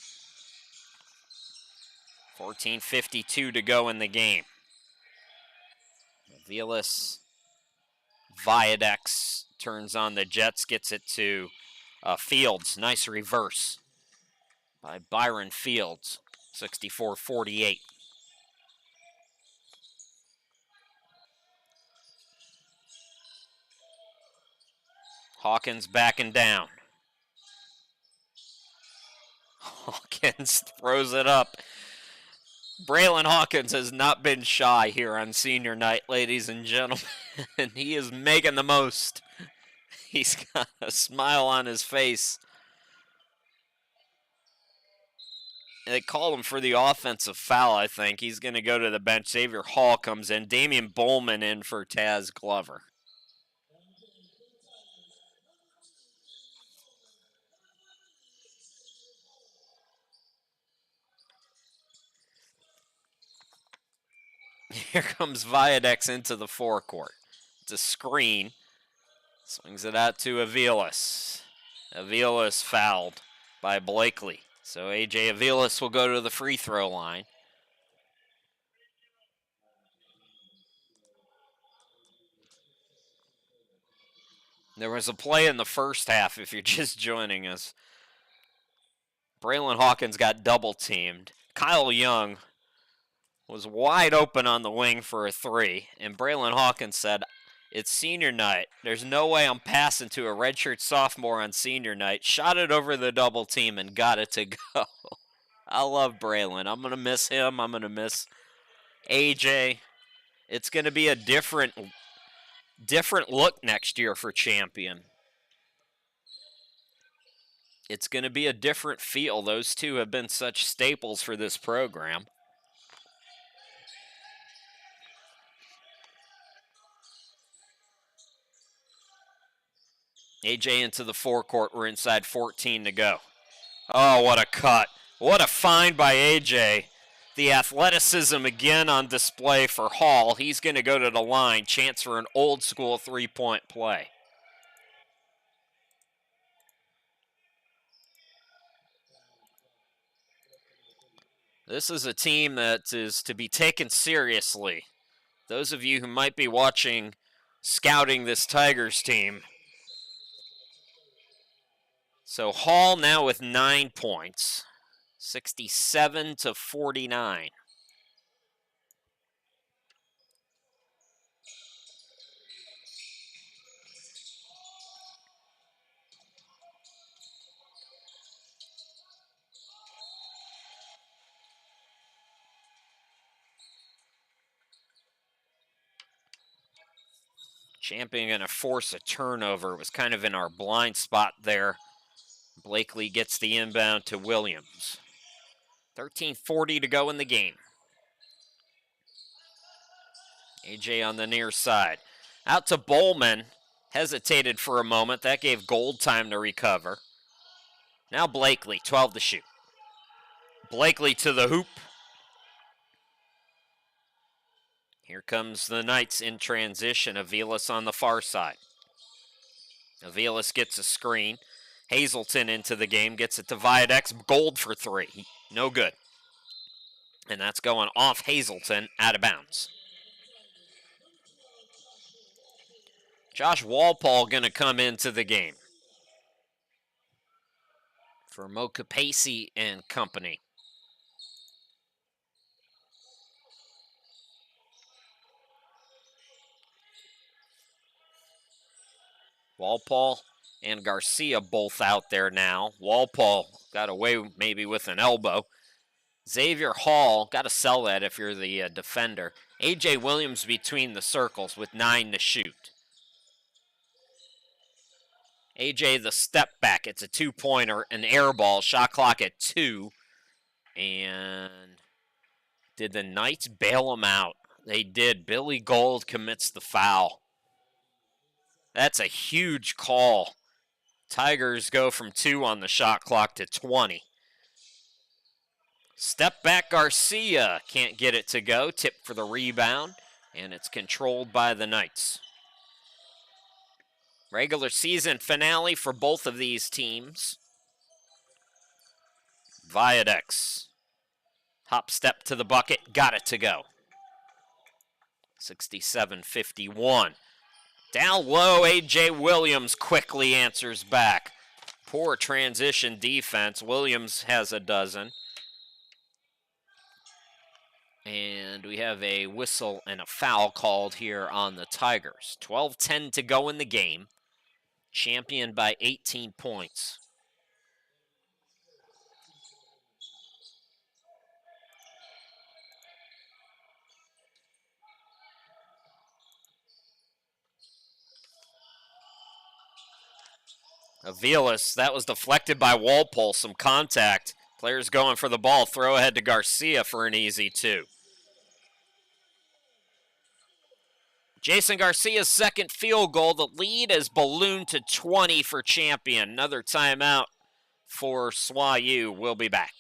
14:52 to go in the game. Aviles, Viadex turns on the Jets, gets it to Fields. Nice reverse by Byron Fields, 64-48. Hawkins backing down. Hawkins throws it up. Braylon Hawkins has not been shy here on senior night, ladies and gentlemen. He is making the most He's got a smile on his face. They call him for the offensive foul, I think. He's going to go to the bench. Xavier Hall comes in. Damian Bowman in for Taz Glover. Here comes Viadex into the forecourt. It's a screen. Swings it out to Aviles. Aviles fouled by Blakely. So A.J. Aviles will go to the free throw line. There was a play in the first half, if you're just joining us. Braylon Hawkins got double teamed. Kyle Young was wide open on the wing for a three, and Braylon Hawkins said, "It's senior night. There's no way I'm passing to a redshirt sophomore on senior night." Shot it over the double team and got it to go. I love Braylon. I'm going to miss him. I'm going to miss AJ. It's going to be a different look next year for Champion. It's going to be a different feel. Those two have been such staples for this program. AJ into the forecourt. We're inside 14 to go. Oh, what a cut. What a find by AJ. The athleticism again on display for Hall. He's going to go to the line. Chance for an old school three-point play. This is a team that is to be taken seriously. Those of you who might be watching, scouting this Tigers team. So Hall now with 9 points, 67 to 49. Champion going to force a turnover. It was kind of in our blind spot there. Blakely gets the inbound to Williams. 13:40 to go in the game. AJ on the near side. Out to Bowman. Hesitated for a moment. That gave Gold time to recover. Now Blakely, 12 to shoot. Blakely to the hoop. Here comes the Knights in transition. Aviles on the far side. Aviles gets a screen. Hazelton into the game, gets it to Viadex. Gold for three. No good. And that's going off Hazelton, out of bounds. Josh Walpole going to come into the game for Mocha Pacey and company. Walpole and Garcia both out there now. Walpole got away maybe with an elbow. Xavier Hall, got to sell that if you're the defender. A.J. Williams between the circles with 9 to shoot. A.J. the step back. It's a two-pointer, an air ball. Shot clock at 2. And did the Knights bail him out? They did. Billy Gold commits the foul. That's a huge call. Tigers go from 2 on the shot clock to 20. Step back Garcia. Can't get it to go. Tip for the rebound. And it's controlled by the Knights. Regular season finale for both of these teams. Viadex. Hop step to the bucket. Got it to go. 67-51. Down low, A.J. Williams quickly answers back. Poor transition defense. Williams has a dozen. And we have a whistle and a foul called here on the Tigers. 12:10 to go in the game. Champion by 18 points. Aviles, that was deflected by Walpole, some contact. Players going for the ball, throw ahead to Garcia for an easy 2. Jason Garcia's second field goal. The lead is ballooned to 20 for Champion. Another timeout for SWAU. We'll be back.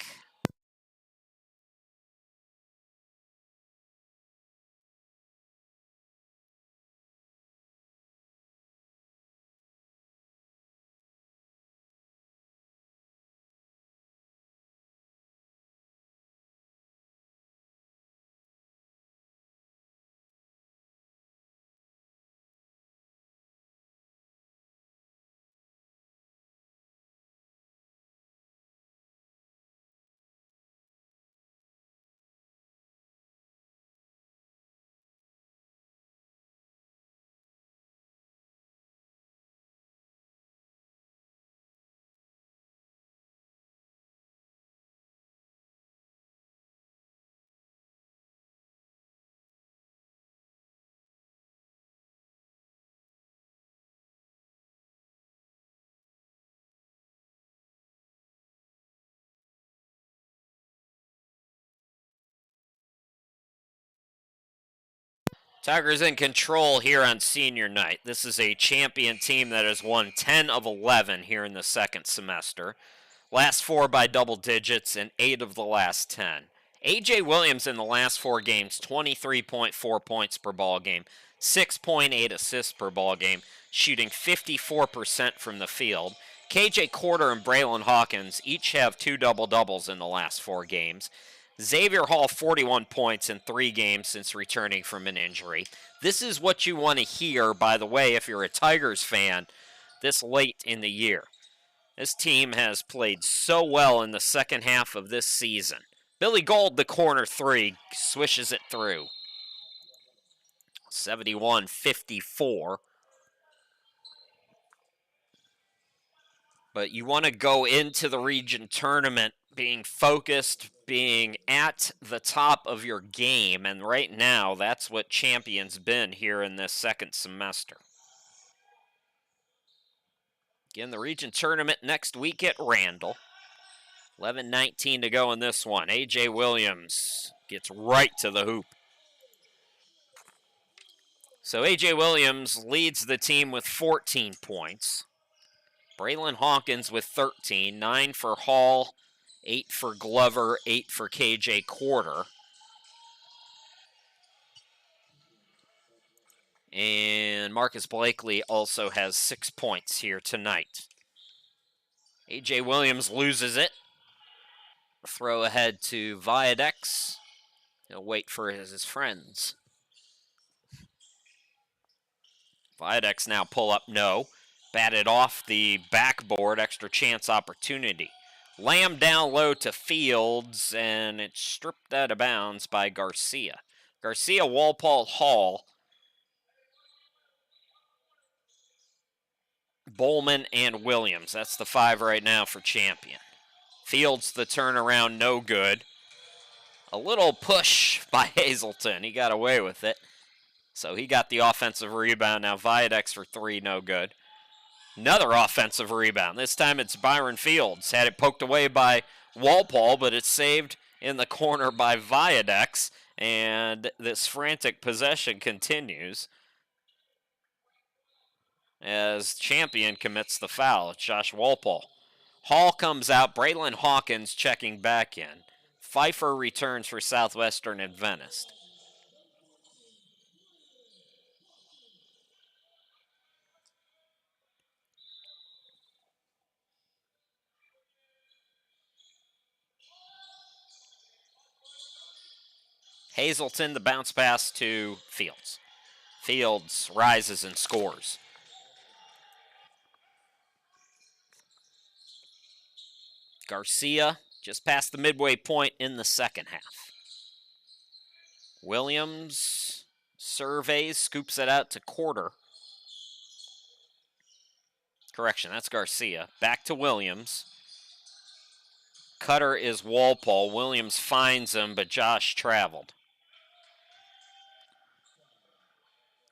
Tigers in control here on senior night. This is a Champion team that has won 10 of 11 here in the second semester. Last 4 by double digits and 8 of the last 10. A.J. Williams in the last 4 games, 23.4 points per ball game, 6.8 assists per ball game, shooting 54% from the field. K.J. Corder and Braylon Hawkins each have 2 double-doubles in the last 4 games. Xavier Hall, 41 points in 3 games since returning from an injury. This is what you want to hear, by the way, if you're a Tigers fan this late in the year. This team has played so well in the second half of this season. Billy Gold, the corner 3, swishes it through. 71-54. But you want to go into the region tournament being focused, being at the top of your game, and right now that's what Champion's been here in this second semester. Again, the region tournament next week at Randall. 11:19 to go in this one. A.J. Williams gets right to the hoop. So A.J. Williams leads the team with 14 points. Braylon Hawkins with 13, 9 for Hall, 8 for Glover, 8 for K.J. Corder. And Marcus Blakely also has 6 points here tonight. A.J. Williams loses it. Throw ahead to Viadex. He'll wait for his friends. Viadex now pull up, no. Batted off the backboard, extra chance opportunity. Lamb down low to Fields, and it's stripped out of bounds by Garcia. Garcia, Walpole, Hall, Bowman, and Williams. That's the 5 right now for Champion. Fields, the turnaround, no good. A little push by Hazelton. He got away with it. So he got the offensive rebound. Now Viadex for 3, no good. Another offensive rebound. This time it's Byron Fields. Had it poked away by Walpole, but it's saved in the corner by Viadex. And this frantic possession continues as Champion commits the foul. It's Josh Walpole. Hall comes out. Braylon Hawkins checking back in. Pfeiffer returns for Southwestern Adventist. Hazelton, the bounce pass to Fields. Fields rises and scores. Garcia just past the midway point in the second half. Williams surveys, scoops it out to Corder. Correction, that's Garcia. Back to Williams. Cutter is Walpole. Williams finds him, but Josh traveled.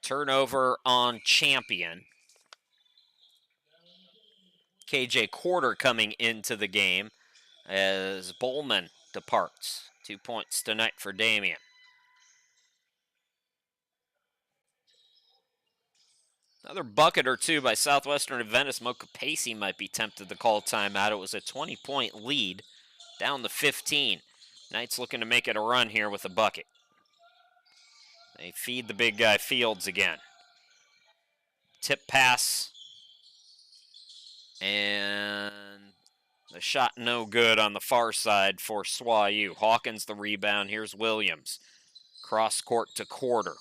Turnover on Champion. KJ Quarter coming into the game as Bowman departs. 2 points tonight for Damian. Another bucket or two by Southwestern Adventist. Mocha Pacey might be tempted to call timeout. It was a 20-point lead, down to 15. Knights looking to make it a run here with a bucket. They feed the big guy Fields again. Tip pass. And the shot no good on the far side for SWAU. Hawkins the rebound. Here's Williams. Cross court to Quarter.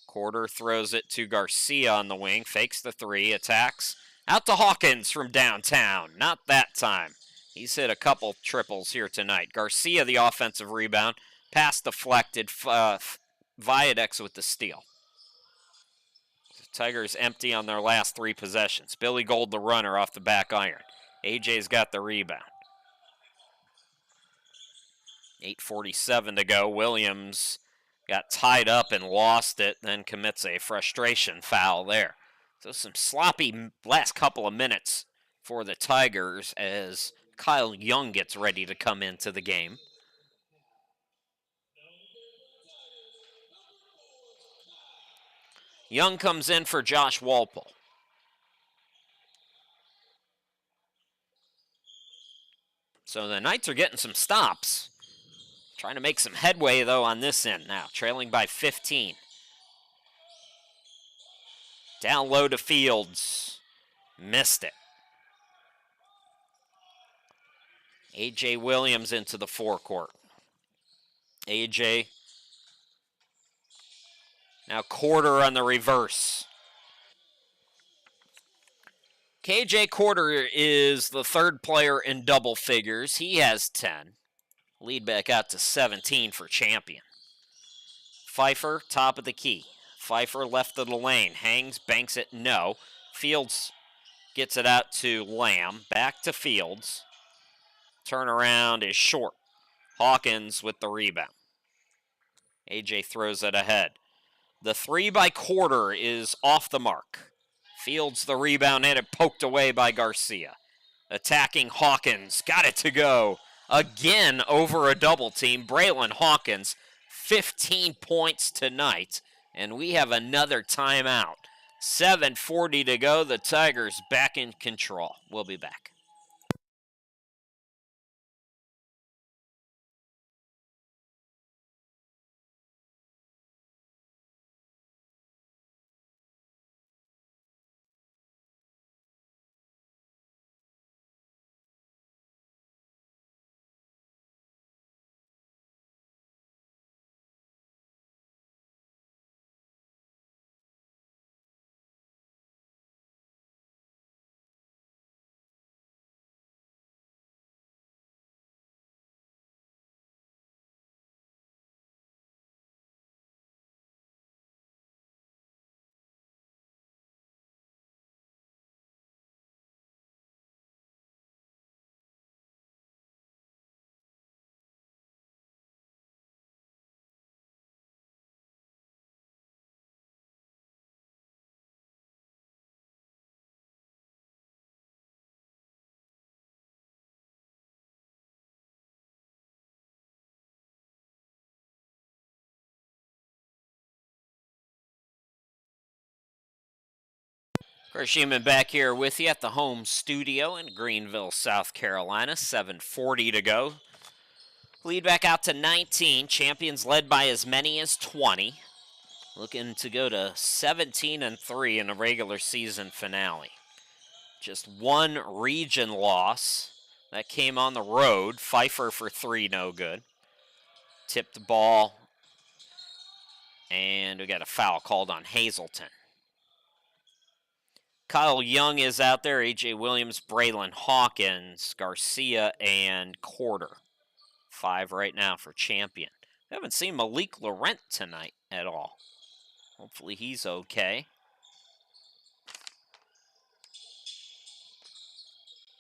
Quarter throws it to Garcia on the wing. Fakes the three. Attacks. Out to Hawkins from downtown. Not that time. He's hit a couple triples here tonight. Garcia the offensive rebound. Pass deflected. Viadex with the steal. Tigers empty on their last 3 possessions. Billy Gold the runner off the back iron. AJ's got the rebound. 8:47 to go. Williams got tied up and lost it, then commits a frustration foul there. So some sloppy last couple of minutes for the Tigers as Kyle Young gets ready to come into the game. Young comes in for Josh Walpole. So the Knights are getting some stops. Trying to make some headway, though, on this end now. Trailing by 15. Down low to Fields. Missed it. A.J. Williams into the forecourt. A.J. now Quarter on the reverse. KJ Quarter is the 3rd player in double figures. He has 10. Lead back out to 17 for Champion. Pfeiffer, top of the key. Pfeiffer left of the lane. Hangs, banks it, no. Fields gets it out to Lamb. Back to Fields. Turnaround is short. Hawkins with the rebound. AJ throws it ahead. The 3 by Quarter is off the mark. Fields the rebound and it poked away by Garcia. Attacking Hawkins. Got it to go. Again over a double team. Braylon Hawkins, 15 points tonight. And we have another timeout. 7:40 to go. The Tigers back in control. We'll be back. Chris Sheeman back here with you at the home studio in Greenville, South Carolina. 7:40 to go. Lead back out to 19. Champions led by as many as 20. Looking to go to 17-3 in a regular season finale. Just one region loss that came on the road. Pfeiffer for 3, no good. Tipped the ball. And we got a foul called on Hazelton. Kyle Young is out there, A.J. Williams, Braylon Hawkins, Garcia, and Quarter. 5 right now for Champion. We haven't seen Malik Laurent tonight at all. Hopefully he's okay.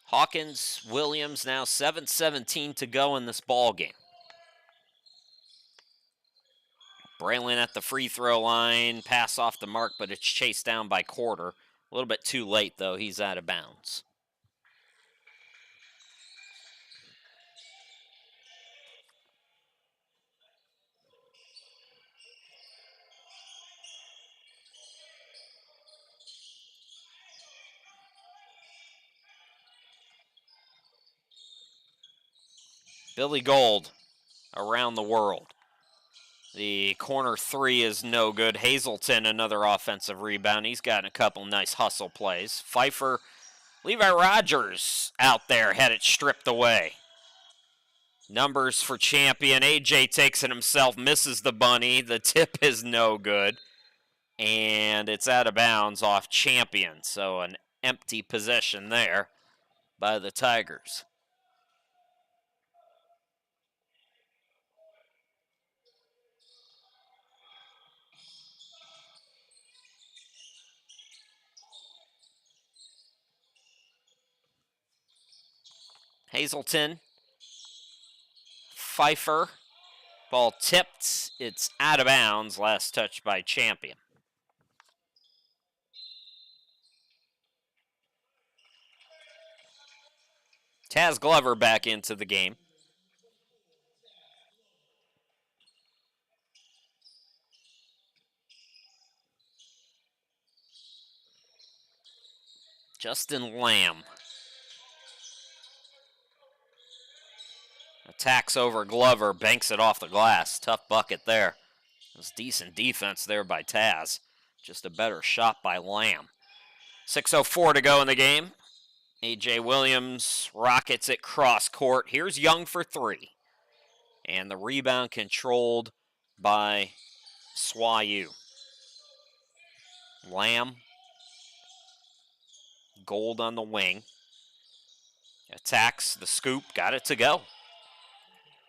Hawkins, Williams now 7:17 to go in this ball game. Braylon at the free throw line, pass off the mark, but it's chased down by Quarter. A little bit too late, though. He's out of bounds. Billy Gold around the world. The corner three is no good. Hazelton, another offensive rebound. He's gotten a couple nice hustle plays. Pfeiffer, Levi Rogers out there had it stripped away. Numbers for Champion. AJ takes it himself, misses the bunny. The tip is no good. And it's out of bounds off Champion. So an empty possession there by the Tigers. Hazelton, Pfeiffer, ball tipped. It's out of bounds. Last touch by Champion. Taz Glover back into the game. Justin Lamb attacks over Glover, banks it off the glass. Tough bucket there. It was decent defense there by Taz. Just a better shot by Lamb. 6:04 to go in the game. A.J. Williams rockets it cross court. Here's Young for three. And the rebound controlled by SWAU. Lamb. Gold on the wing. Attacks the scoop. Got it to go.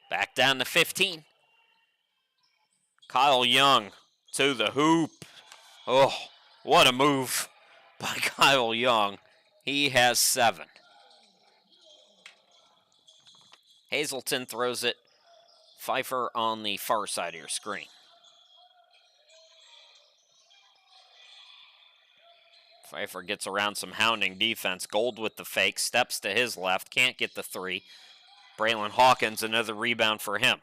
Back down to 15. Kyle Young to the hoop. Oh, what a move by Kyle Young. He has 7. Hazelton throws it. Pfeiffer on the far side of your screen. Pfeiffer gets around some hounding defense. Gold with the fake. Steps to his left. Can't get the three. Braylon Hawkins, another rebound for him.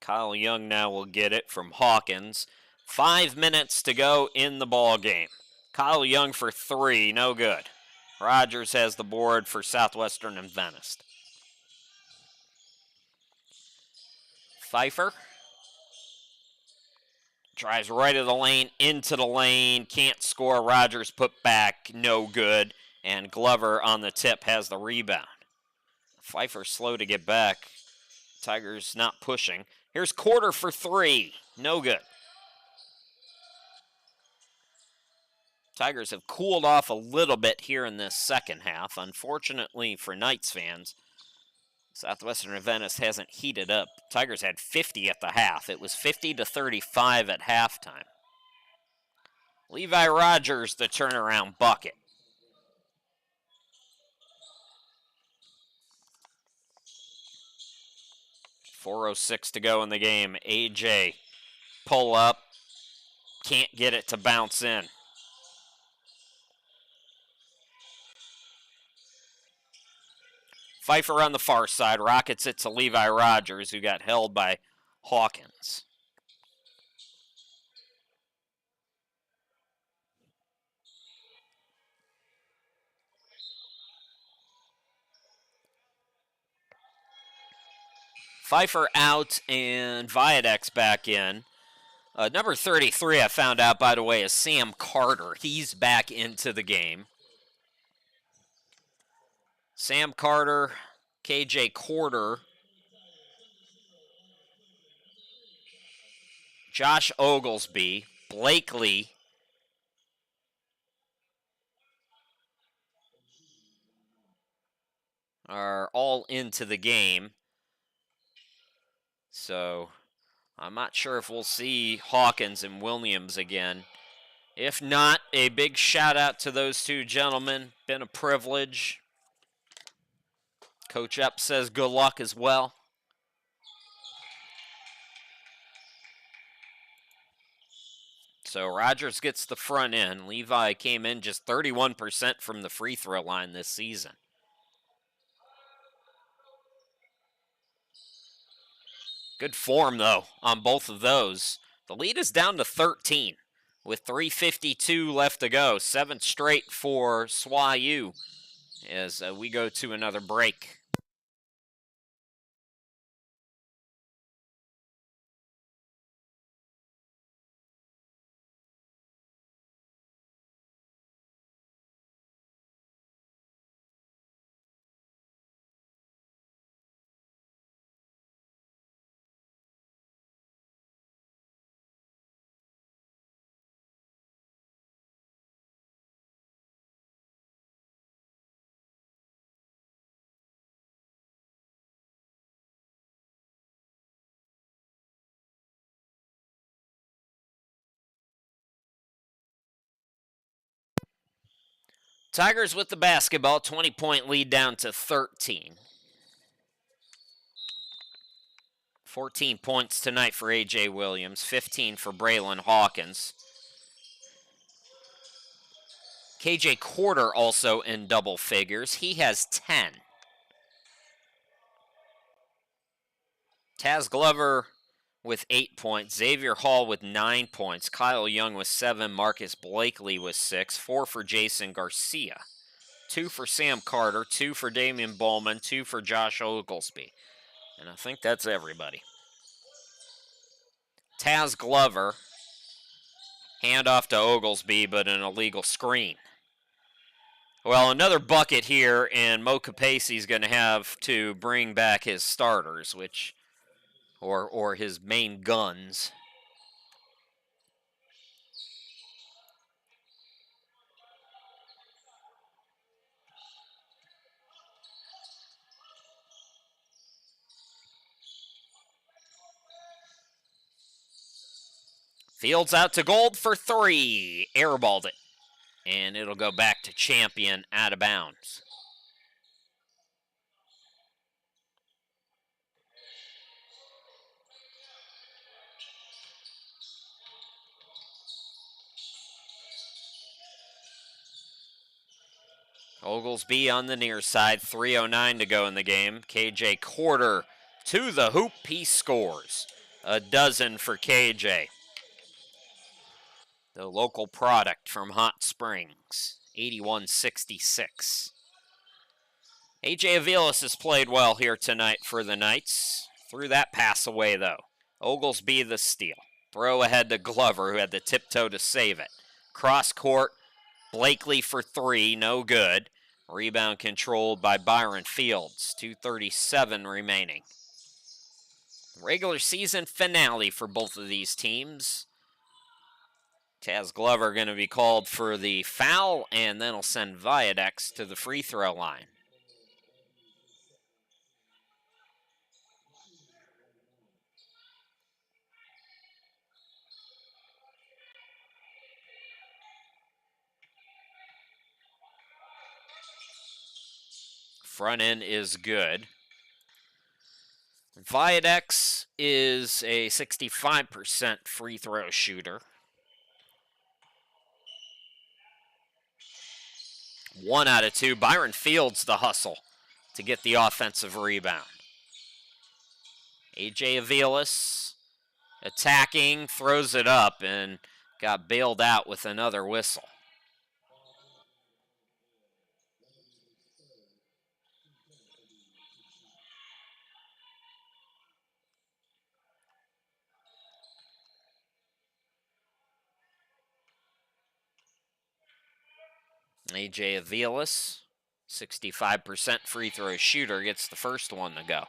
Kyle Young now will get it from Hawkins. 5 minutes to go in the ball game. Kyle Young for three, no good. Rogers has the board for Southwestern Adventist. Pfeiffer drives right of the lane, into the lane, can't score. Rogers put back, no good. And Glover on the tip has the rebound. Pfeiffer slow to get back. Tigers not pushing. Here's Quarter for three, no good. Tigers have cooled off a little bit here in this second half. Unfortunately for Knights fans, Southwestern Adventist hasn't heated up. Tigers had 50 at the half. It was 50-35 at halftime. Levi Rogers, the turnaround bucket. .406 to go in the game. AJ, pull up. Can't get it to bounce in. Pfeiffer on the far side, rockets it to Levi Rogers, who got held by Hawkins. Pfeiffer out and Viadex back in. Number 33, I found out, by the way, is Sam Carter. He's back into the game. Sam Carter, KJ Quarter, Josh Oglesby, Blakely, are all into the game. So I'm not sure if we'll see Hawkins and Williams again. If not, a big shout out to those two gentlemen. Been a privilege. Coach Epps says good luck as well. So Rogers gets the front end. Levi came in just 31% from the free throw line this season. Good form, though, on both of those. The lead is down to 13. with 3:52 left to go. 7 straight for SWAU as we go to another break. Tigers with the basketball, 20-point lead down to 13. 14 points tonight for A.J. Williams, 15 for Braylon Hawkins. KJ Quarter also in double figures. He has 10. Taz Glover with 8 points. Xavier Hall with 9 points. Kyle Young with 7. Marcus Blakely with 6. 4 for Jason Garcia. 2 for Sam Carter. 2 for Damian Bowman. 2 for Josh Oglesby. And I think that's everybody. Taz Glover. Handoff to Oglesby, but an illegal screen. Well, another bucket here, and Mo Capacey's going to have to bring back his starters, which, or his main guns. Fields out to Gold for 3. Airballed it. And it'll go back to Champion out of bounds. Oglesby on the near side. 3:09 to go in the game. KJ Quarter to the hoop. He scores. A dozen for KJ. The local product from Hot Springs, 81-66. A.J. Aviles has played well here tonight for the Knights. Threw that pass away, though. Oglesby the steal. Throw ahead to Glover, who had the tiptoe to save it. Cross court, Blakely for 3, no good. Rebound controlled by Byron Fields, 2:37 remaining. Regular season finale for both of these teams. Taz Glover going to be called for the foul, and then he'll send Viadex to the free throw line. Front end is good. Viadex is a 65% free throw shooter. 1 out of 2. Byron Fields the hustle to get the offensive rebound. A.J. Aviles attacking, throws it up, and got bailed out with another whistle. A.J. Aviles, 65% free throw shooter, gets the first one to go.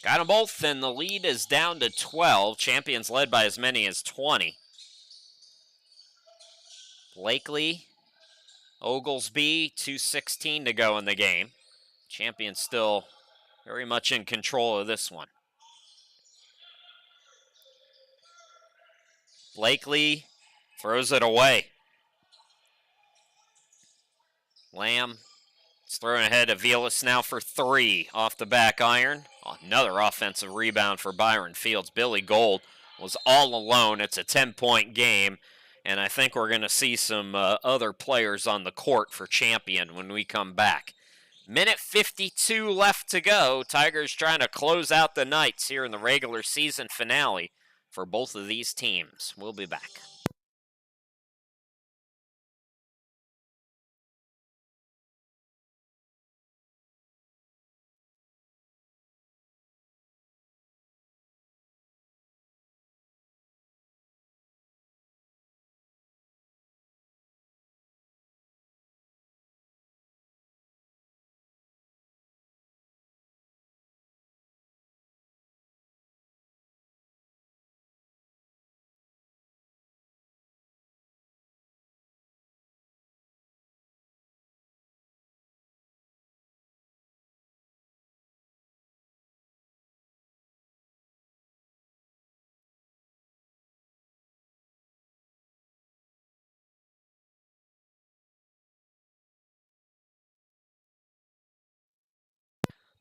Got them both, and the lead is down to 12. Champions led by as many as 20. Blakely, Oglesby, 2:16 to go in the game. Champions still very much in control of this one. Blakely throws it away. Lamb is throwing ahead of Aviles now for 3 off the back iron. Another offensive rebound for Byron Fields. Billy Gold was all alone. It's a 10-point game, And I think we're going to see some other players on the court for Champion when we come back. Minute 52 left to go. Tigers trying to close out the Knights here in the regular season finale for both of these teams. We'll be back.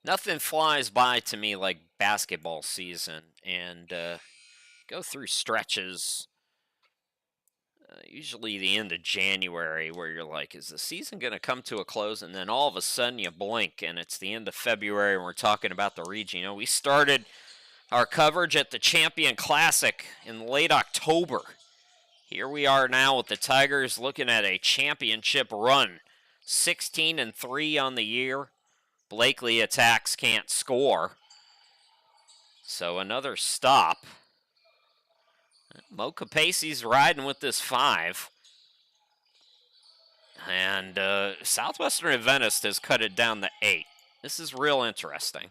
Nothing flies by to me like basketball season, and go through stretches, usually the end of January, where you're like, is the season going to come to a close? And then all of a sudden you blink, and it's the end of February, and we're talking about the region. You know, we started our coverage at the Champion Classic in late October. Here we are now with the Tigers looking at a championship run. 16-3 on the year. Blakely attacks, can't score. So another stop. Mo Capacey's riding with this 5. And Southwestern Adventist has cut it down to 8. This is real interesting.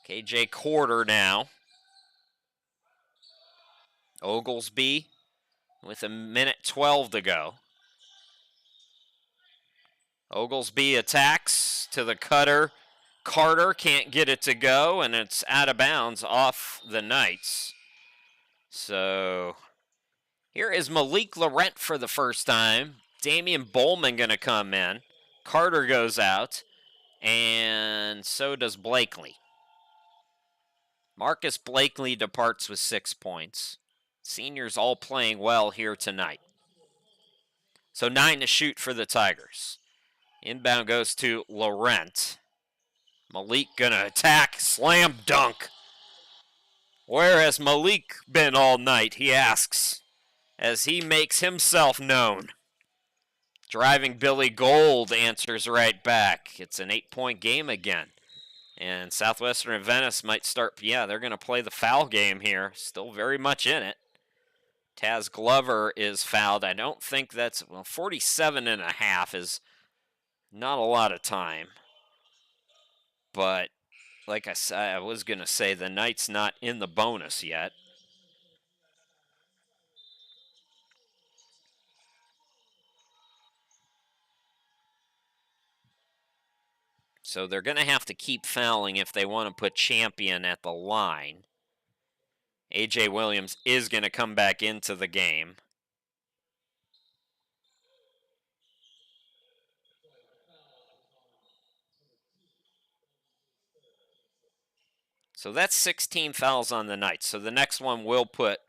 KJ Quarter now. Oglesby with a minute 12 to go. Oglesby attacks to the cutter. Carter can't get it to go, and it's out of bounds off the Knights. So here is Malik Laurent for the first time. Damian Bowman going to come in. Carter goes out, and so does Blakely. Marcus Blakely departs with 6 points. Seniors all playing well here tonight. So 9 to shoot for the Tigers. Inbound goes to Laurent. Malik gonna attack, slam dunk. Where has Malik been all night, he asks, as he makes himself known. Driving Billy Gold answers right back. It's an 8-point game again. And Southwestern Adventist might start, they're going to play the foul game here. Still very much in it. Taz Glover is fouled. I don't think that's, 47.5 is not a lot of time. But like I said, I was going to say the Knights not in the bonus yet. So they're going to have to keep fouling if they want to put Champion at the line. A.J. Williams is going to come back into the game. So that's 16 fouls on the Knights. So the next one will put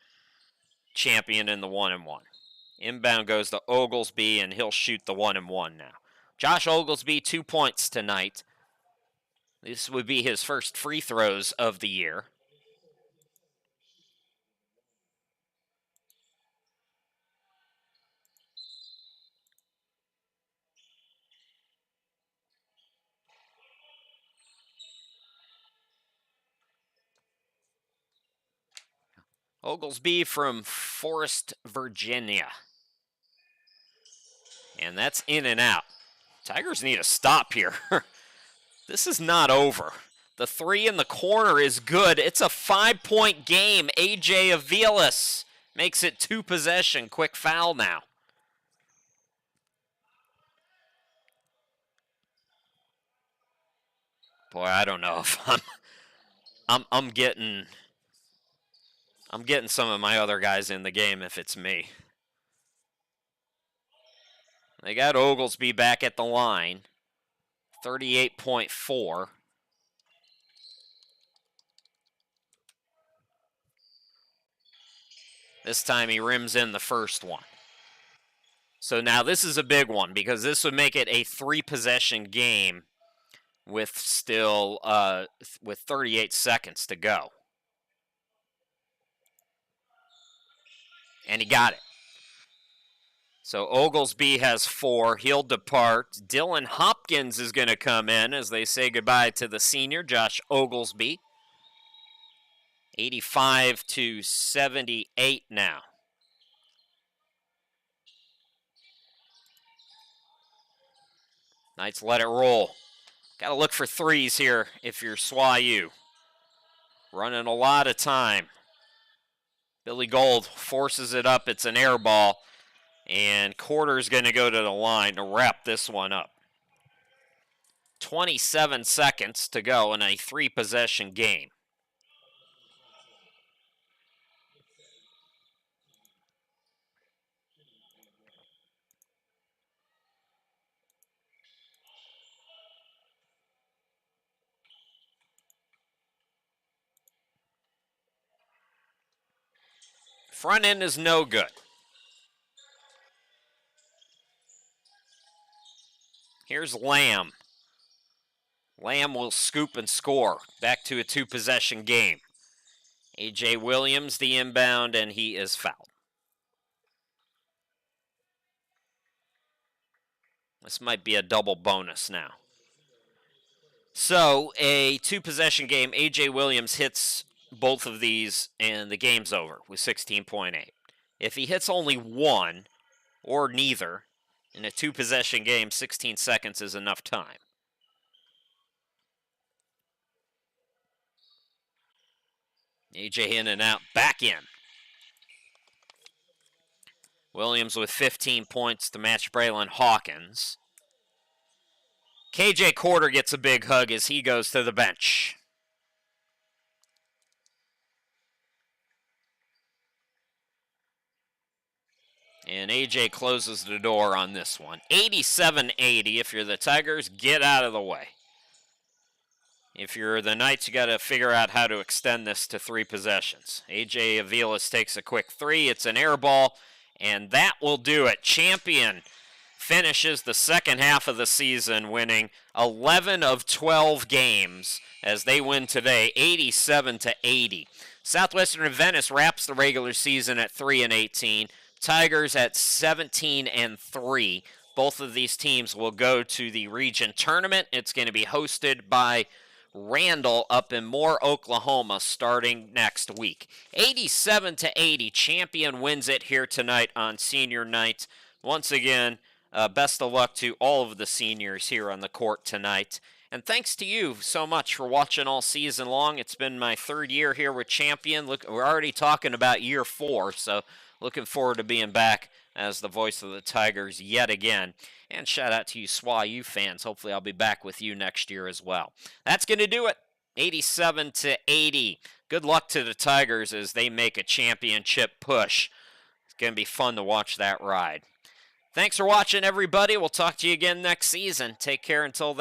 Champion in the 1-1. Inbound goes to Oglesby, and he'll shoot the 1-1 now. Josh Oglesby, 2 points tonight. This would be his first free throws of the year. Oglesby from Forest, Virginia. And that's in and out. Tigers need a stop here. This is not over. The 3 in the corner is good. It's a 5-point game. A.J. Aviles makes it 2 possession. Quick foul now. Boy, I don't know if I'm getting some of my other guys in the game if it's me. They got Oglesby back at the line. 38.4. This time he rims in the first one. So now this is a big one because this would make it a 3-possession game with still with 38 seconds to go. And he got it. So Oglesby has 4. He'll depart. Dylan Hopkins is going to come in as they say goodbye to the senior, Josh Oglesby. 85-78 now. Knights let it roll. Got to look for threes here if you're SWAU. Running a lot of time. Billy Gold forces it up. It's an air ball. And Quarter's going to go to the line to wrap this one up. 27 seconds to go in a 3-possession game. Front end is no good. Here's Lamb. Lamb will scoop and score. Back to a 2-possession game. A.J. Williams, the inbound, and he is fouled. This might be a double bonus now. So, a 2-possession game, A.J. Williams hits both of these, and the game's over with 16.8. If he hits only one, or neither, in a 2-possession game, 16 seconds is enough time. AJ in and out, back in. Williams with 15 points to match Braylon Hawkins. KJ Quarter gets a big hug as he goes to the bench. And AJ closes the door on this one. 87-80. If you're the Tigers, get out of the way. If you're the Knights, you got to figure out how to extend this to 3 possessions. AJ Aviles takes a quick 3. It's an air ball, and that will do it. Champion finishes the second half of the season winning 11 of 12 games as they win today, 87-80. Southwestern Adventist wraps the regular season at 3-18. Tigers at 17-3. Both of these teams will go to the region tournament. It's going to be hosted by Randall up in Moore, Oklahoma, starting next week. 87-80. Champion wins it here tonight on senior night. Once again, best of luck to all of the seniors here on the court tonight. And thanks to you so much for watching all season long. It's been my 3rd year here with Champion. Look, we're already talking about year 4, so looking forward to being back as the voice of the Tigers yet again. And shout out to you SWAU fans. Hopefully I'll be back with you next year as well. That's going to do it. 87-80. Good luck to the Tigers as they make a championship push. It's going to be fun to watch that ride. Thanks for watching, everybody. We'll talk to you again next season. Take care until then.